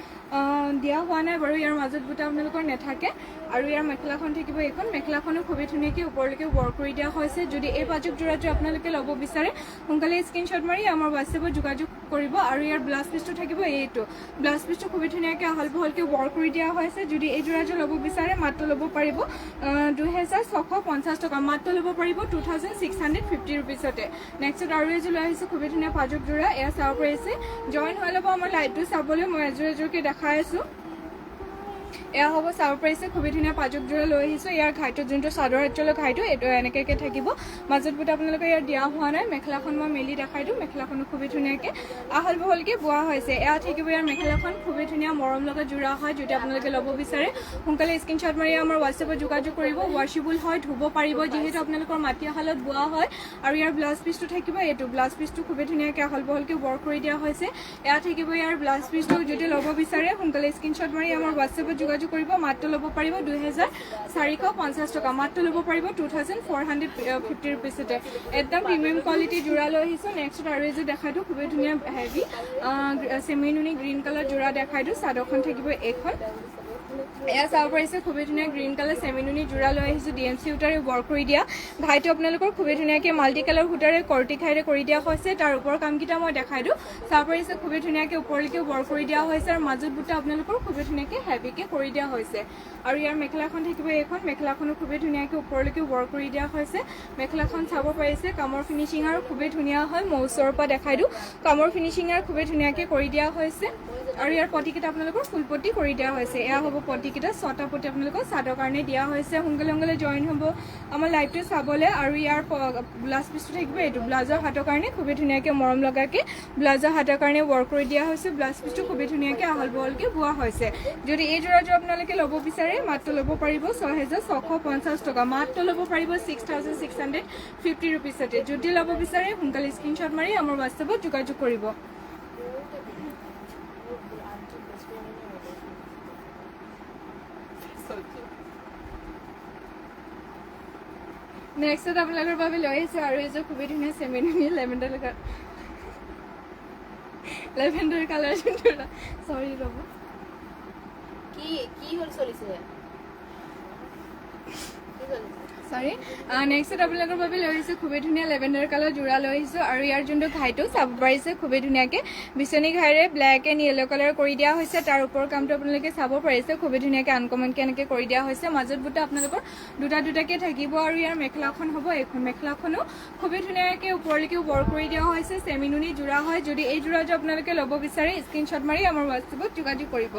দিয়া হোৱা নাই বাৰু ইয়াৰ মাজত বুটা আপোনালোকৰ নাথাকে আৰু ইয়াৰ মেখেলাখন থাকিব এইখন মেখেলাখনো খুবেই ধুনীয়াকৈ ওপৰলৈকে ৱৰ্ক কৰি দিয়া হৈছে যদি এই পাজকযোৰাটো আপোনালোকে ল'ব বিচাৰে সোনকালে স্ক্ৰীনশ্বট মাৰি আমাৰ হোৱাটছএপত যোগাযোগ কৰিব আৰু ইয়াৰ ব্লাউজ পিচটো থাকিব এইটো ব্লাউজ পিচটো খুবেই ধুনীয়াকৈ আহল বহলকৈ ৱৰ্ক কৰি দিয়া হৈছে যদি এই যোৰাযোৰ ল'ব বিচাৰে মাত্ৰ ল'ব পাৰিব 2650 টকা মাত্ৰ ল'ব পাৰিব 2650 ৰুপিছতে নেক্সট আৰু এযোৰ লৈ আহিছোঁ খুবেই ধুনীয়া পাজকযোৰা এয়া চাব পাৰিছে জইন হৈ ল'ব আমাৰ লাইভটো চাবলৈ মই এযোৰকৈ দেখাই আছোঁ এয়া হ'ব চাব পাৰিছে খুবেই ধুনীয়া পাজকযোৰা লৈ আহিছোঁ ইয়াৰ ঘাইটো যোনটো চাদৰ এচলৰ ঘাইটো এইটো এনেকৈ থাকিব মাজত বুটা আপোনালোকে ইয়াৰ দিয়া হোৱা নাই মেখেলাখন মই মেলি দেখাই দিওঁ মেখেলাখনো খুবেই ধুনীয়াকৈ আহল বহলকৈ বোৱা হৈছে এয়া থাকিব ইয়াৰ মেখেলাখন খুবেই ধুনীয়া মৰম লগা যোৰা হয় যদি আপোনালোকে ল'ব বিচাৰে সোনকালে স্ক্ৰীনশ্বট মাৰি আমাৰ হোৱাটছএপত যোগাযোগ কৰিব ৱাশ্বেবল হয় ধুব পাৰিব যিহেতু আপোনালোকৰ মাটিশালত বোৱা হয় আৰু ইয়াৰ ব্লাউজ পিচটো থাকিব এইটো ব্লাউজ পিচটো খুবেই ধুনীয়াকৈ আহল বহলকৈ ৱৰ্ক কৰি দিয়া হৈছে এয়া থাকিব ইয়াৰ ব্লাউজ পিচটো যদি ল'ব বিচাৰে সোনকালে স্ক্ৰীনশ্বট মাৰি আমাৰ হোৱাটছএপত যোগাযোগ কৰিব মাত্ৰ ল'ব পাৰিব 2450 টকা মাত্ৰ ল'ব পাৰিব 2450 ৰুপিছতে একদম প্ৰিমিয়াম কোৱালিটিৰ যোৰা লৈ আহিছোঁ নেক্সট আৰু এযোৰ দেখাই দিওঁ খুবেই ধুনীয়া হেভি চেমিনুনি গ্ৰীণ কালাৰ যোৰা দেখাই দিওঁ চাদৰখন থাকিব এইখন এয়া চাব পাৰিছে খুবেই ধুনীয়া গ্ৰীণ কালাৰ চেমিনুনি যোৰা লৈ আহিছোঁ DMC সূতাৰে ৱৰ্ক কৰি দিয়া ঘাইটো আপোনালোকৰ খুবেই ধুনীয়াকৈ মাল্টি কালাৰ সূতাৰে কৰ্টিখাৰে কৰি দিয়া হৈছে তাৰ ওপৰৰ কামকেইটা মই দেখাই দিওঁ চাব পাৰিছে খুবেই ধুনীয়াকৈ ওপৰলৈকে ৱৰ্ক কৰি দিয়া হৈছে আৰু মাজত বুটা আপোনালোকৰ খুবেই ধুনীয়াকৈ হেভিকৈ কৰি দিয়া হৈছে আৰু ইয়াৰ মেখেলাখন থাকিব এইখন মেখেলাখনো খুবেই ধুনীয়াকৈ ওপৰলৈকে ৱৰ্ক কৰি দিয়া হৈছে মেখেলাখন চাব পাৰিছে কামৰ ফিনিচিং আৰু খুবেই ধুনীয়া হয় মই ওচৰৰ পৰা দেখাই দিওঁ কামৰ ফিনিচিং আৰু খুবেই ধুনীয়াকৈ কৰি দিয়া হৈছে আৰু ইয়াৰ পটিকেইটা আপোনালোকৰ ফুল পটি কৰি দিয়া হৈছে এয়া হ'ব পটিকেইটা 6টা পটি আপোনালোকৰ চাদৰ কাৰণে দিয়া হৈছে সোনকালে জইন হ'ব আমাৰ লাইভটো চাবলৈ আৰু ইয়াৰ ব্লাউজ পিচটো থাকিব এইটো ব্লাউজৰ হাতৰ কাৰণে খুবেই ধুনীয়াকৈ মৰম লগাকৈ ব্লাউজৰ হাতৰ কাৰণে ৱৰ্ক কৰি দিয়া হৈছে ব্লাউজ পিচটো খুবেই ধুনীয়াকৈ আহল বহলকৈ বোৱা হৈছে যদি এই যোৰাযোৰ আপোনালোকে ল'ব বিচাৰে মাত্ৰ ল'ব পাৰিব 6650 টকা মাত্ৰ ল'ব পাৰিব 6650 ৰুপিছতে যদি ল'ব বিচাৰে সোনকালে স্ক্ৰীনশ্বট মাৰি আমাৰ হোৱাটছএপত যোগাযোগ কৰিব নেক্সট আপোনালোকৰ বাবে লৈ আহিছোঁ আৰু এযোৰ খুবেই ধুনীয়া চেমিনুনি লেভেণ্ডাৰ কালাৰ চৰি ৰ'ব কি হ'ল চলিছে সৰি নেক্সট আপোনালোকৰ বাবে লৈ আহিছোঁ খুবেই ধুনীয়া লেভেণ্ডাৰ কালাৰ যোৰা লৈ আহিছোঁ আৰু ইয়াৰ যোনটো ঘাইটো চাব পাৰিছে খুবেই ধুনীয়াকৈ বিচনী ঘাইৰে ব্লেক এণ্ড য়েলো কালাৰ কৰি দিয়া হৈছে তাৰ ওপৰৰ কামটো আপোনালোকে চাব পাৰিছে খুবেই ধুনীয়াকৈ আনকমনকৈ এনেকৈ কৰি দিয়া হৈছে মাজত বুটা আপোনালোকৰ দুটাকৈ থাকিব আৰু ইয়াৰ মেখেলাখন হ'ব এইখন মেখেলাখনো খুবেই ধুনীয়াকৈ ওপৰলৈকে ৱৰ্ক কৰি দিয়া হৈছে চেমিনুনি যোৰা হয় যদি এই যোৰাযোৰ আপোনালোকে ল'ব বিচাৰে স্ক্ৰীনশ্বট মাৰি আমাৰ হোৱাটছএপত যোগাযোগ কৰিব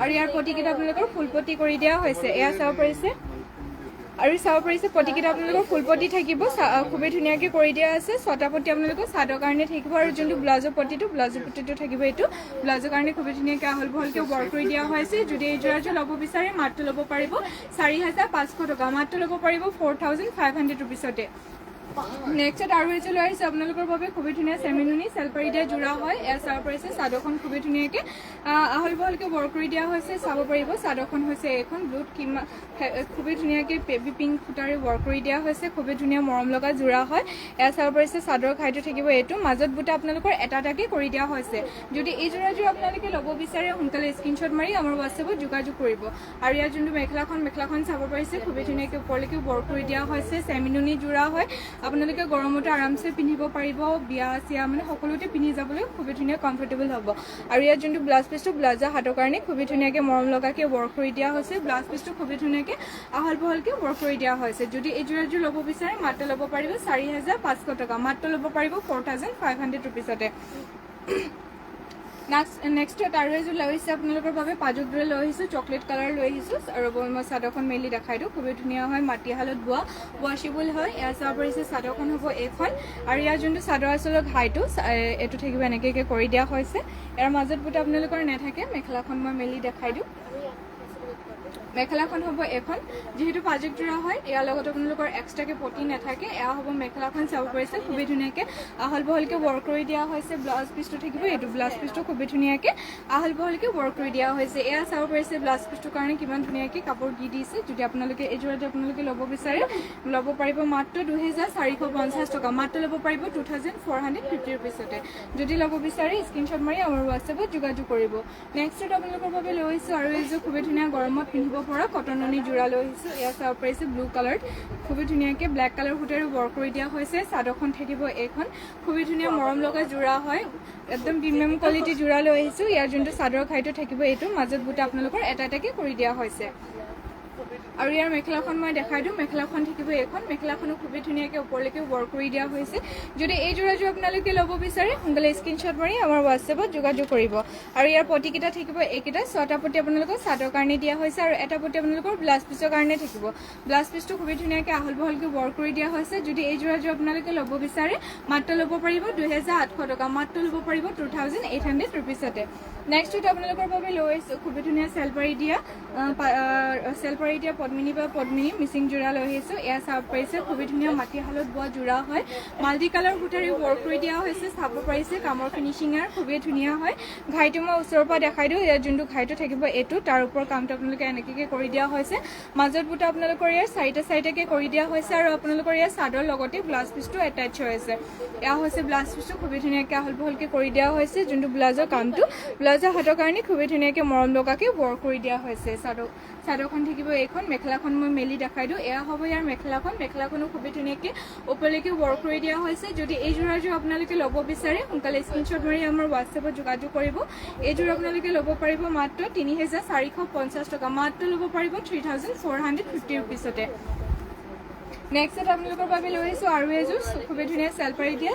আৰু ইয়াৰ পটিকেইটা আপোনালোকৰ ফুল পটি কৰি দিয়া হৈছে এয়া চাব পাৰিছে আৰু চাব পাৰিছে পটিকেইটা আপোনালোকৰ ফুল পটি থাকিব খুবেই ধুনীয়াকৈ কৰি দিয়া আছে 6টা পটি আপোনালোকৰ চাদৰ কাৰণে থাকিব আৰু যোনটো ব্লাউজৰ পটিটো থাকিব এইটো ব্লাউজৰ কাৰণে খুবেই ধুনীয়াকৈ আহল বহলকৈ ৱৰ্ক কৰি দিয়া হৈছে যদি এই যোৰাযোৰ ল'ব বিচাৰে মাত্ৰ ল'ব পাৰিব 4500 টকা মাত্ৰ ল'ব পাৰিব 4500 ৰুপিছতে নেক্সট আৰু এযোৰ লৈ আহিছে আপোনালোকৰ বাবে খুবেই ধুনীয়া চেমিনুনি চেলপাৰি দিয়া যোৰা হয় এয়া চাব পাৰিছে চাদৰখন খুবেই ধুনীয়াকৈ আহল বহলকৈ ৱৰ্ক কৰি দিয়া হৈছে চাব পাৰিব চাদৰখন হৈছে এইখন ব্লুত খুবেই ধুনীয়াকৈ বেবী পিংক সূতাৰে ৱৰ্ক কৰি দিয়া হৈছে খুবেই ধুনীয়া মৰম লগা যোৰা হয় এয়া চাব পাৰিছে চাদৰ ঘাইটো থাকিব এইটো মাজত বুটা আপোনালোকৰ এটাকৈ কৰি দিয়া হৈছে যদি এই যোৰাযোৰ আপোনালোকে ল'ব বিচাৰে সোনকালে স্ক্ৰীনশ্বট মাৰি আমাৰ হোৱাটছএপত যোগাযোগ কৰিব আৰু ইয়াৰ যোনটো মেখেলাখন চাব পাৰিছে খুবেই ধুনীয়াকৈ ওপৰলৈকে ৱৰ্ক কৰি দিয়া হৈছে চেমিনুনি যোৰা হয় আপোনালোকে গৰমতো আৰামছে পিন্ধিব পাৰিব বিয়া চিয়া মানে সকলোতে পিন্ধি যাবলৈ খুবেই ধুনীয়া কমফৰ্টেবল হ'ব আৰু ইয়াৰ যোনটো ব্লাউজ পিচটো ব্লাউজৰ হাতৰ কাৰণে খুবেই ধুনীয়াকৈ মৰম লগাকৈ ৱৰ্ক কৰি দিয়া হৈছে ব্লাউজ পিচটো খুবেই ধুনীয়াকৈ আহল বহলকৈ ৱৰ্ক কৰি দিয়া হৈছে যদি এই যোৰাযোৰ ল'ব বিচাৰে মাত্ৰ ল'ব পাৰিব 4500 টকা মাত্ৰ ল'ব পাৰিব 4500 ৰুপিছতে নেক্সট আৰু এযোৰ লৈ আহিছে আপোনালোকৰ বাবে পাজকযোৰা লৈ আহিছোঁ চকলেট কালাৰ লৈ আহিছোঁ আৰু মই চাদৰখন মেলি দেখাই দিওঁ খুবেই ধুনীয়া হয় মাটিশালত বোৱা ৱাশ্বেবল হয় এয়া চাব পাৰিছে চাদৰখন হ'ব এইখন আৰু ইয়াৰ যোনটো চাদৰ আচলৰ ঘাইটো এইটো থাকিব এনেকৈ কৰি দিয়া হৈছে ইয়াৰ মাজত বুটা আপোনালোকৰ নাথাকে মেখেলাখন মই মেলি দেখাই দিওঁ মেখেলাখন হ'ব এখন যেহেতু পাজেক যোৰা হয় ইয়াৰ লগত আপোনালোকৰ এক্সট্ৰাকে পটি নাথাকে এয়া হ'ব মেখেলাখন চাব পাৰিছে খুবেই ধুনীয়াকৈ আহল বহলকৈ ৱৰ্ক কৰি দিয়া হৈছে ব্লাউজ পিচটো থাকিব এইটো ব্লাউজ পিচটো খুবেই ধুনীয়াকৈ আহল বহলকৈ ৱৰ্ক কৰি দিয়া হৈছে এয়া চাব পাৰিছে ব্লাউজ পিচটোৰ কাৰণে কিমান ধুনীয়াকৈ কাপোৰ দি দিছে যদি আপোনালোকে এই যোৰাটো আপোনালোকে ল'ব বিচাৰে ল'ব পাৰিব মাত্ৰ 2450 টকা মাত্ৰ ল'ব পাৰিব 2450 ৰুপিছতে যদি ল'ব বিচাৰে স্ক্ৰীনশ্বট মাৰি আমাৰ হোৱাটছএপত যোগাযোগ কৰিব নেক্সট আপোনালোকৰ বাবে লৈ আহিছোঁ আৰু এইযোৰ খুবেই ধুনীয়া গৰমত পিন্ধিব পৰা কটননি যোৰা লৈ আহিছোঁ এয়া চাব পাৰিছে ব্লু কালাৰ খুবেই ধুনীয়াকৈ ব্লেক কালাৰ সূতাৰে ৱৰ্ক কৰি দিয়া হৈছে চাদৰখন থাকিব এইখন খুবেই ধুনীয়া মৰম লগা যোৰা হয় একদম প্ৰিমিয়াম কোৱালিটি যোৰা লৈ আহিছোঁ ইয়াৰ যোনটো চাদৰ খাইটো থাকিব এইটো মাজত বুটা আপোনালোকৰ এটা এটাকৈ কৰি দিয়া হৈছে আৰু ইয়াৰ মেখেলাখন মই দেখাই দিওঁ মেখেলাখন থাকিব এইখন মেখেলাখনো খুবেই ধুনীয়াকৈ ওপৰলৈকে ৱৰ্ক কৰি দিয়া হৈছে যদি এই যোৰাযোৰ আপোনালোকে ল'ব বিচাৰে সোনকালে স্ক্ৰীনশ্বট মাৰি আমাৰ হোৱাটছএপত যোগাযোগ কৰিব আৰু ইয়াৰ পটিকেইটা থাকিব এইকেইটা 6টা পটি আপোনালোকৰ চাদৰ কাৰণে দিয়া হৈছে আৰু এটা পটি আপোনালোকৰ ব্লাউজ পিচৰ কাৰণে থাকিব ব্লাউজ পিচটো খুবেই ধুনীয়াকৈ আহল বহলকৈ ৱৰ্ক কৰি দিয়া হৈছে যদি এই যোৰাযোৰ আপোনালোকে ল'ব বিচাৰে মাত্ৰ ল'ব পাৰিব 2800 টকা মাত্ৰ ল'ব পাৰিব 2800 ৰুপিছতে নেক্সট আপোনালোকৰ বাবে লৈ আহিছোঁ খুবেই ধুনীয়া চেলপাৰি দিয়া পদ্মিনী বা পদ্মিনী মিচিং যোৰা লৈ আহিছোঁ এয়া চাব পাৰিছে খুবেই ধুনীয়া মাটিশালত বোৱা যোৰা হয় মাল্টি কালাৰ সূতাৰে ৱৰ্ক কৰি দিয়া হৈছে চাব পাৰিছে কামৰ ফিনিচিং আৰু খুবেই ধুনীয়া হয় ঘাইটো মই ওচৰৰ পৰা দেখাই দিওঁ ইয়াৰ যোনটো ঘাইটো থাকিব এইটো তাৰ ওপৰৰ কামটো আপোনালোকে এনেকৈ কৰি দিয়া হৈছে মাজত বুটা আপোনালোকৰ ইয়াৰ চাৰিটাকৈ কৰি দিয়া হৈছে আৰু আপোনালোকৰ ইয়াৰ চাদৰ লগতে ব্লাউজ পিচটো এটাচ হৈ আছে এয়া হৈছে ব্লাউজ পিচটো খুবেই ধুনীয়াকৈ আহল বহলকৈ কৰি দিয়া হৈছে যোনটো ব্লাউজৰ কামটো ব্লাউজৰ হাতৰ কাৰণে খুবেই ধুনীয়াকৈ মৰম লগাকৈ ৱৰ্ক কৰি দিয়া হৈছে চাদৰখন থাকিব এইখন মেখেলাখন মই মেলি দেখাই দিওঁ এয়া হ'ব ইয়াৰ মেখেলাখনো খুবেই ধুনীয়াকৈ ওপৰলৈকে ৱৰ্ক কৰি দিয়া হৈছে যদি এই যোৰাযোৰ আপোনালোকে ল'ব বিচাৰে সোনকালে স্ক্ৰীনশ্বট মাৰি আমাৰ হোৱাটছএপত যোগাযোগ কৰিব এইযোৰ আপোনালোকে ল'ব পাৰিব মাত্ৰ 3450 টকা মাত্ৰ ল'ব পাৰিব 3450 ৰুপিছতে নেক্সট আপোনালোকৰ বাবে লৈ আহিছোঁ আৰু এযোৰ খুবেই ধুনীয়া চেলপাৰি দিয়া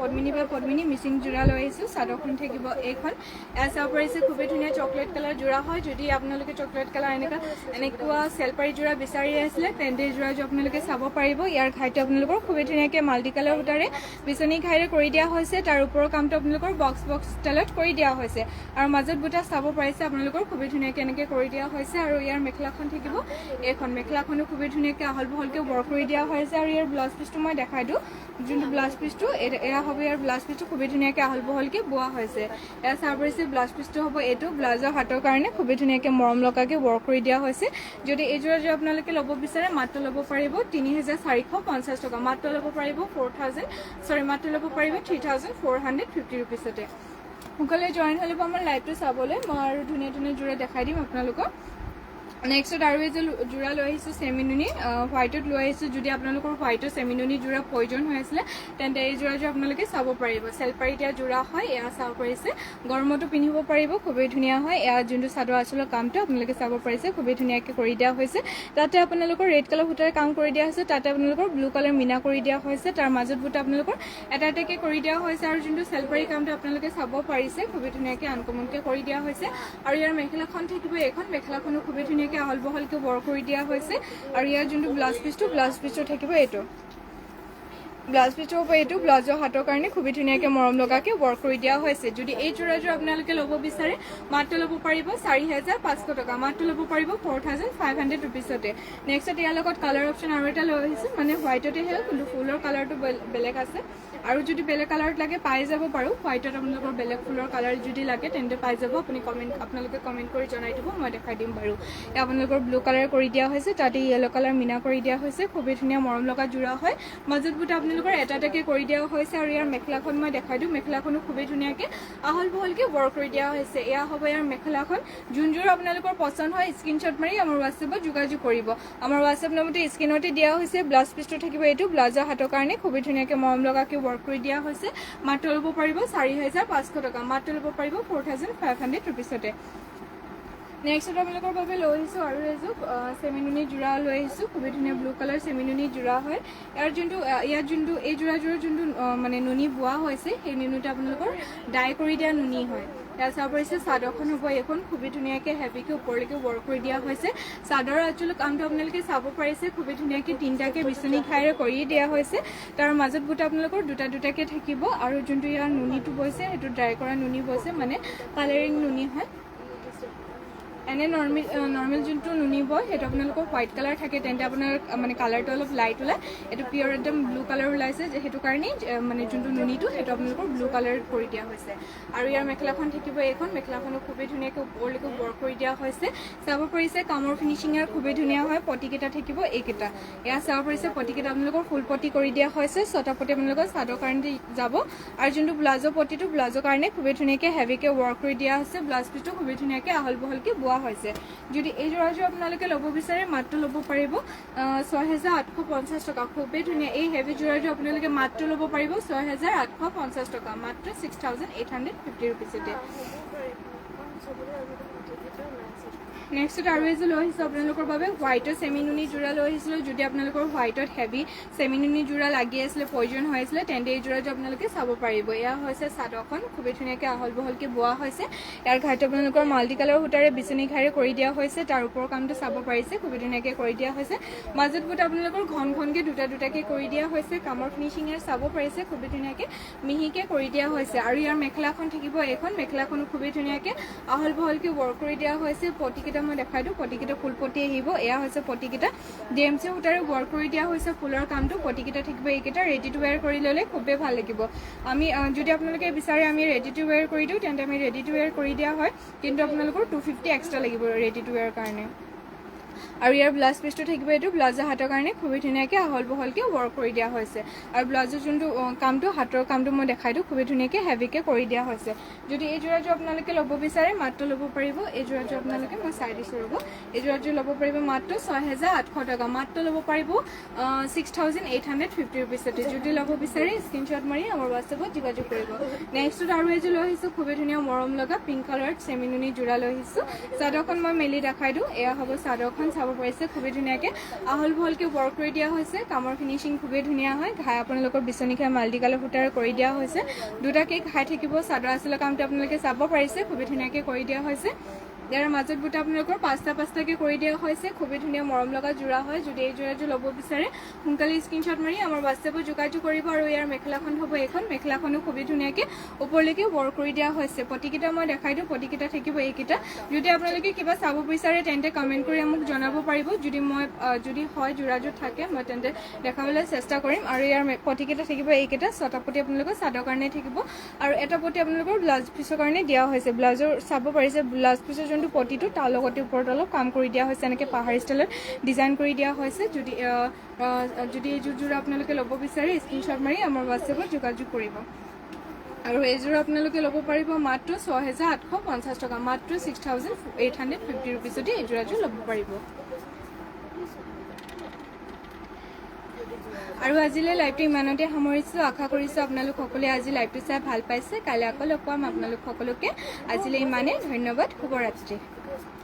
পদ্মিনী বা পদ্মিনী মিচিং যোৰা লৈ আহিছোঁ চাদৰখন থাকিব এইখন এয়া চাব পাৰিছে খুবেই ধুনীয়া চকলেট কালাৰ যোৰা হয় যদি আপোনালোকে চকলেট কালাৰ এনেকুৱা চেলপাৰি যোৰা বিচাৰি আছিলে তেন্তে এই যোৰাযোৰ আপোনালোকে চাব পাৰিব ইয়াৰ ঘাইটো আপোনালোকৰ খুবেই ধুনীয়াকৈ মাল্টি কালাৰ সূতাৰে বিচনী ঘাইৰে কৰি দিয়া হৈছে তাৰ ওপৰৰ কামটো আপোনালোকৰ বক্স ষ্টাইলত কৰি দিয়া হৈছে আৰু মাজত বুটা চাব পাৰিছে আপোনালোকৰ খুবেই ধুনীয়াকৈ এনেকৈ কৰি দিয়া হৈছে আৰু ইয়াৰ মেখেলাখন থাকিব এইখন মেখেলাখনো খুবেই ধুনীয়াকৈ আহল বহলকৈ ৱৰ্ক কৰি দিয়া হৈছে আৰু ইয়াৰ ব্লাউজ পিচটো মই দেখাই দিওঁ যোনটো ব্লাউজ পিচটো এয়া হ'ব ইয়াৰ ব্লাউজ পিচটো খুবেই ধুনীয়াকৈ আহল বহলকৈ বোৱা হৈছে এয়া চাব পাৰিছে ব্লাউজ পিচটো হ'ব এইটো ব্লাউজৰ হাতৰ কাৰণে খুবেই ধুনীয়াকৈ মৰম লগাকৈ ৱৰ্ক কৰি দিয়া হৈছে যদি এই যোৰাযোৰ আপোনালোকে ল'ব বিচাৰে মাত্ৰ ল'ব পাৰিব 3450 টকা মাত্ৰ ল'ব পাৰিব মাত্ৰ ল'ব পাৰিব 3450 ৰুপিছতে সোনকালে জইন হৈ ল'ব আমাৰ লাইভটো চাবলৈ মই আৰু ধুনীয়া ধুনীয়া যোৰা দেখাই দিম আপোনালোকক নেক্সট আৰু এযোৰ যোৰা লৈ আহিছোঁ চেমিনুনি হোৱাইটত লৈ আহিছোঁ যদি আপোনালোকৰ হোৱাইটৰ চেমিনুনি যোৰা প্ৰয়োজন হৈ আছিলে তেন্তে এই যোৰাযোৰ আপোনালোকে চাব পাৰিব চেলপাৰি দিয়া যোৰা হয় এয়া চাব পাৰিছে গৰমতো পিন্ধিব পাৰিব খুবেই ধুনীয়া হয় এয়া যোনটো চাদৰ আচলৰ কামটো আপোনালোকে চাব পাৰিছে খুবেই ধুনীয়াকৈ কৰি দিয়া হৈছে তাতে আপোনালোকৰ ৰেড কালাৰ সূতাৰে কাম কৰি দিয়া হৈছে তাতে আপোনালোকৰ ব্লু কালাৰ মিনা কৰি দিয়া হৈছে তাৰ মাজত বুটা আপোনালোকৰ এটা এটাকৈ কৰি দিয়া হৈছে আৰু যোনটো চেলপাৰি কামটো আপোনালোকে চাব পাৰিছে খুবেই ধুনীয়াকৈ আনকমনকৈ কৰি দিয়া হৈছে আৰু ইয়াৰ মেখেলাখন থাকিব এইখন মেখেলাখনো খুবেই ধুনীয়াকৈ আহল বহলকৈ ৱৰ্ক কৰি দিয়া হৈছে আৰু ইয়াৰ যোনটো ব্লাউজ পিচটো থাকিব এইটো ব্লাউজ পিচটো হ'ব এইটো ব্লাউজৰ হাতৰ কাৰণে খুবেই ধুনীয়াকৈ মৰম লগাকৈ ৱৰ্ক কৰি দিয়া হৈছে যদি এই যোৰাযোৰ আপোনালোকে ল'ব বিচাৰে মাত্ৰ ল'ব পাৰিব 4500 টকা মাত্ৰ ল'ব পাৰিব 4500 ৰুপিছতে নেক্সট ইয়াৰ লগত কালাৰ অপশ্যন আৰু এটা লৈ আহিছোঁ মানে হোৱাইটতেহে কিন্তু ফুলৰ কালাৰটো বেলেগ আছে আৰু যদি বেলেগ কালাৰত লাগে পাই যাব পাৰোঁ হোৱাইটত আপোনালোকৰ বেলেগ ফুলৰ কালাৰ যদি লাগে তেন্তে পাই যাব আপোনালোকে কমেণ্ট কৰি জনাই দিব মই দেখাই দিম বাৰু আপোনালোকৰ ব্লু কালাৰ কৰি দিয়া হৈছে তাতে য়েলো কালাৰ মিনা কৰি দিয়া হৈছে খুবেই ধুনীয়া মৰম লগা যোৰা হয় মাজত বুটা আপোনালোকৰ এটা এটাকৈ কৰি দিয়া হৈছে আৰু ইয়াৰ মেখেলাখন মই দেখাই দিওঁ মেখেলাখনো খুবেই ধুনীয়াকৈ আহল বহলকৈ ৱৰ্ক কৰি দিয়া হৈছে এয়া হ'ব ইয়াৰ মেখেলাখন যোনযোৰ আপোনালোকৰ পচন্দ হয় স্ক্ৰীনশ্বট মাৰি আমাৰ হোৱাটছএপত যোগাযোগ কৰিব আমাৰ হোৱাটছএপ নম্বৰটো স্ক্ৰীনতে দিয়া হৈছে ব্লাউজ পিচটো থাকিব এইটো ব্লাউজৰ হাতৰ কাৰণে খুবেই ধুনীয়াকৈ মৰম লগাকৈ ৱৰ্ক কৰি দিয়া হৈছে মাত্ৰ ল'ব পাৰিব 4500 টকা মাত্ৰ ল'ব পাৰিব 4500 ৰুপিছতে নেক্সট আপোনালোকৰ বাবে লৈ আহিছোঁ আৰু এযোৰ চেমিনুনি যোৰা লৈ আহিছোঁ খুবেই ধুনীয়া ব্লু কালাৰ চেমিনুনি যোৰা হয় ইয়াৰ যোনটো এই যোৰাযোৰৰ যোনটো মানে নুনি বোৱা হৈছে সেই নুনিটো আপোনালোকৰ ডাই কৰি দিয়া নুনি হয় এয়া চাব পাৰিছে চাদৰখন হ'ব এইখন খুবেই ধুনীয়াকৈ হেভিকৈ ওপৰলৈকে ৱৰ্ক কৰি দিয়া হৈছে চাদৰৰ আচলতে কামটো আপোনালোকে চাব পাৰিছে খুবেই ধুনীয়াকৈ তিনিটাকৈ বিচনী খাইৰে কৰি দিয়া হৈছে তাৰ মাজত বুটা আপোনালোকৰ দুটাকৈ থাকিব আৰু যোনটো ইয়াৰ নুনিটো বৈছে সেইটো ড্ৰাই কৰা নুনি বৈছে মানে কালাৰিং নুনি হয় এনে নৰ্মেল যোনটো নুনি বয় সেইটো আপোনালোকৰ হোৱাইট কালাৰ থাকে তেন্তে আপোনাৰ মানে কালাৰটো অলপ লাইট ওলায় এইটো পিয়ৰ একদম ব্লু কালাৰ ওলাইছে সেইটো কাৰণে মানে যোনটো নুনিটো সেইটো আপোনালোকৰ ব্লু কালাৰ কৰি দিয়া হৈছে আৰু ইয়াৰ মেখেলাখন থাকিব এইখন মেখেলাখনো খুবেই ধুনীয়াকৈ ওপৰলৈকে ৱৰ্ক কৰি দিয়া হৈছে চাব পাৰিছে কামৰ ফিনিচিং ইয়াৰ খুবেই ধুনীয়া হয় পটিকেইটা থাকিব এইকেইটা এয়া চাব পাৰিছে পটিকেইটা আপোনালোকৰ ফুল পটি কৰি দিয়া হৈছে ছটা পটি আপোনালোকৰ চাদৰ কাৰণে যাব আৰু যোনটো ব্লাউজৰ পটিটো ব্লাউজৰ কাৰণে খুবেই ধুনীয়াকৈ হেভিকৈ ৱৰ্ক কৰি দিয়া হৈছে ব্লাউজ পিচটো খুবেই ধুনীয়াকৈ আহল বহলকৈ বোৱা হৈছে যদি এই যোৰাযোৰ আপোনালোকে ল'ব বিচাৰে মাত্ৰ ল'ব পাৰিব 6,850 টকা খুবেই ধুনীয়া এই হেভি যোৰাযোৰ আপোনালোকে মাত্ৰ ল'ব পাৰিব 6,850 টকা মাত্ৰ 6,850 ৰুপিছতে নেক্সট আৰু এযোৰ লৈ আহিছোঁ আপোনালোকৰ বাবে হোৱাইটৰ চেমি নুনি যোৰা লৈ আহিছিলোঁ যদি আপোনালোকৰ হোৱাইটত হেভি চেমি নুনি যোৰা লাগি আছিলে প্ৰয়োজন হৈ আছিলে তেন্তে এই যোৰাযোৰ আপোনালোকে চাব পাৰিব এয়া হৈছে চাদৰখন খুবেই ধুনীয়াকৈ আহল বহলকৈ বোৱা হৈছে ইয়াৰ ঘাইটো আপোনালোকৰ মাল্টি কালাৰ সূতাৰে বিচনী ঘাইৰে কৰি দিয়া হৈছে তাৰ ওপৰৰ কামটো চাব পাৰিছে খুবেই ধুনীয়াকৈ কৰি দিয়া হৈছে মাজত বুট আপোনালোকৰ ঘন ঘনকৈ দুটাকৈ কৰি দিয়া হৈছে কামৰ ফিনিচিং ইয়াৰ চাব পাৰিছে খুবেই ধুনীয়াকৈ মিহিকৈ কৰি দিয়া হৈছে আৰু ইয়াৰ মেখেলাখন থাকিব এইখন মেখেলাখনো খুবেই ধুনীয়াকৈ আহল বহলকৈ ৱৰ্ক কৰি দিয়া হৈছে পটিকেইটা মই দেখাই দিওঁ পটিকেইটা ফুল পটি আহিব এয়া হৈছে পটিকেইটা DMC সূতাৰে ৱৰ্ক কৰি দিয়া হৈছে ফুলৰ কামটো পটিকেইটা থাকিব এইকেইটা ৰেডি টু ৱেৰ কৰি ল'লে খুবেই ভাল লাগিব আমি যদি আপোনালোকে বিচাৰে আমি ৰেডি টু ৱেৰ কৰি দিওঁ তেন্তে আমি ৰেডি টু ৱেৰ কৰি দিয়া হয় কিন্তু আপোনালোকৰ 250 এক্সট্ৰা লাগিব ৰেডি টু ৱেৰ কাৰণে আৰু ইয়াৰ ব্লাউজ পিচটো থাকিব এইটো ব্লাউজৰ হাতৰ কাৰণে খুবেই ধুনীয়াকৈ আহল বহলকৈ ৱৰ্ক কৰি দিয়া হৈছে আৰু ব্লাউজৰ যোনটো কামটো হাতৰ কামটো মই দেখাই দিওঁ খুবেই ধুনীয়াকৈ হেভিকৈ কৰি দিয়া হৈছে যদি এই যোৰাযোৰ আপোনালোকে ল'ব বিচাৰে মাত্ৰ ল'ব পাৰিব এই যোৰাযোৰ আপোনালোকে মই চাই দিছোঁ ৰ'ব এই যোৰাযোৰ ল'ব পাৰিব মাত্ৰ 6,800 টকা মাত্ৰ ল'ব পাৰিব 6,850 ৰুপিছতে যদি ল'ব বিচাৰে স্ক্ৰীনশ্বট মাৰি আমাৰ হোৱাটছএপত যোগাযোগ কৰিব নেক্সটত আৰু এযোৰ লৈ আহিছোঁ খুবেই ধুনীয়া মৰম লগা পিংক কালাৰত চেমি নুনি যোৰা লৈ আহিছোঁ চাদৰখন মই মেলি দেখাই দিওঁ এয়া হ'ব চাদৰখন চাব পাৰিছে খুবেই ধুনীয়াকৈ আহল বহলকৈ ৱৰ্ক কৰি দিয়া হৈছে কামৰ ফিনিচিং খুবেই ধুনীয়া হয় ঘাই আপোনালোকৰ বিচনী ঘাই মাল্টি কালাৰ সূতাৰে কৰি দিয়া হৈছে দুটাকৈ ঘাই থাকিব চাদৰ আচলৰ কামটো আপোনালোকে চাব পাৰিছে খুবেই ধুনীয়াকৈ কৰি দিয়া হৈছে ইয়াৰ মাজত বুটা আপোনালোকৰ পাঁচটাকৈ কৰি দিয়া হৈছে খুবেই ধুনীয়া মৰম লগা যোৰা হয় যদি এই যোৰাযোৰ ল'ব বিচাৰে সোনকালে স্ক্ৰীনশ্বট মাৰি আমাৰ হোৱাটছএপত যোগাযোগ কৰিব আৰু ইয়াৰ মেখেলাখন হ'ব এইখন মেখেলাখনো খুবেই ধুনীয়াকৈ ওপৰলৈকে ৱৰ্ক কৰি দিয়া হৈছে পটিকেইটা মই দেখাই দিওঁ পটিকেইটা থাকিব এইকেইটা যদি আপোনালোকে কিবা চাব বিচাৰে তেন্তে কমেণ্ট কৰি মোক জনাব পাৰিব যদি হয় যোৰাযোৰ থাকে মই তেন্তে দেখাবলৈ চেষ্টা কৰিম আৰু ইয়াৰ পটিকেইটা থাকিব এইকেইটা ছটা পটি আপোনালোকৰ চাদৰ কাৰণে থাকিব আৰু এটা পটি আপোনালোকৰ ব্লাউজ পিচৰ কাৰণে দিয়া হৈছে ব্লাউজৰ চাব পাৰিছে ব্লাউজ পিচৰ যোনটো পটিটো তাৰ লগতে ওপৰত অলপ কাম কৰি দিয়া হৈছে এনেকৈ পাহাৰ ষ্টাইলত ডিজাইন কৰি দিয়া হৈছে যদি এই যোৰা আপোনালোকে ল'ব বিচাৰে স্ক্ৰীনশ্বট মাৰি আমাৰ হোৱাটছএপত যোগাযোগ কৰিব আৰু এইযোৰ আপোনালোকে ল'ব পাৰিব মাত্ৰ 6,850 টকা মাত্ৰ 6,850 ৰুপিছতে এই যোৰাযোৰ ল'ব পাৰিব আৰু আজিলৈ লাইভটো ইমানতে সামৰিছোঁ আশা কৰিছোঁ আপোনালোক সকলোৱে আজি লাইভটো চাই ভাল পাইছে কাইলৈ আকৌ লগ পাম আপোনালোক সকলোকে আজিলৈ ইমানেই ধন্যবাদ শুভৰাত্ৰি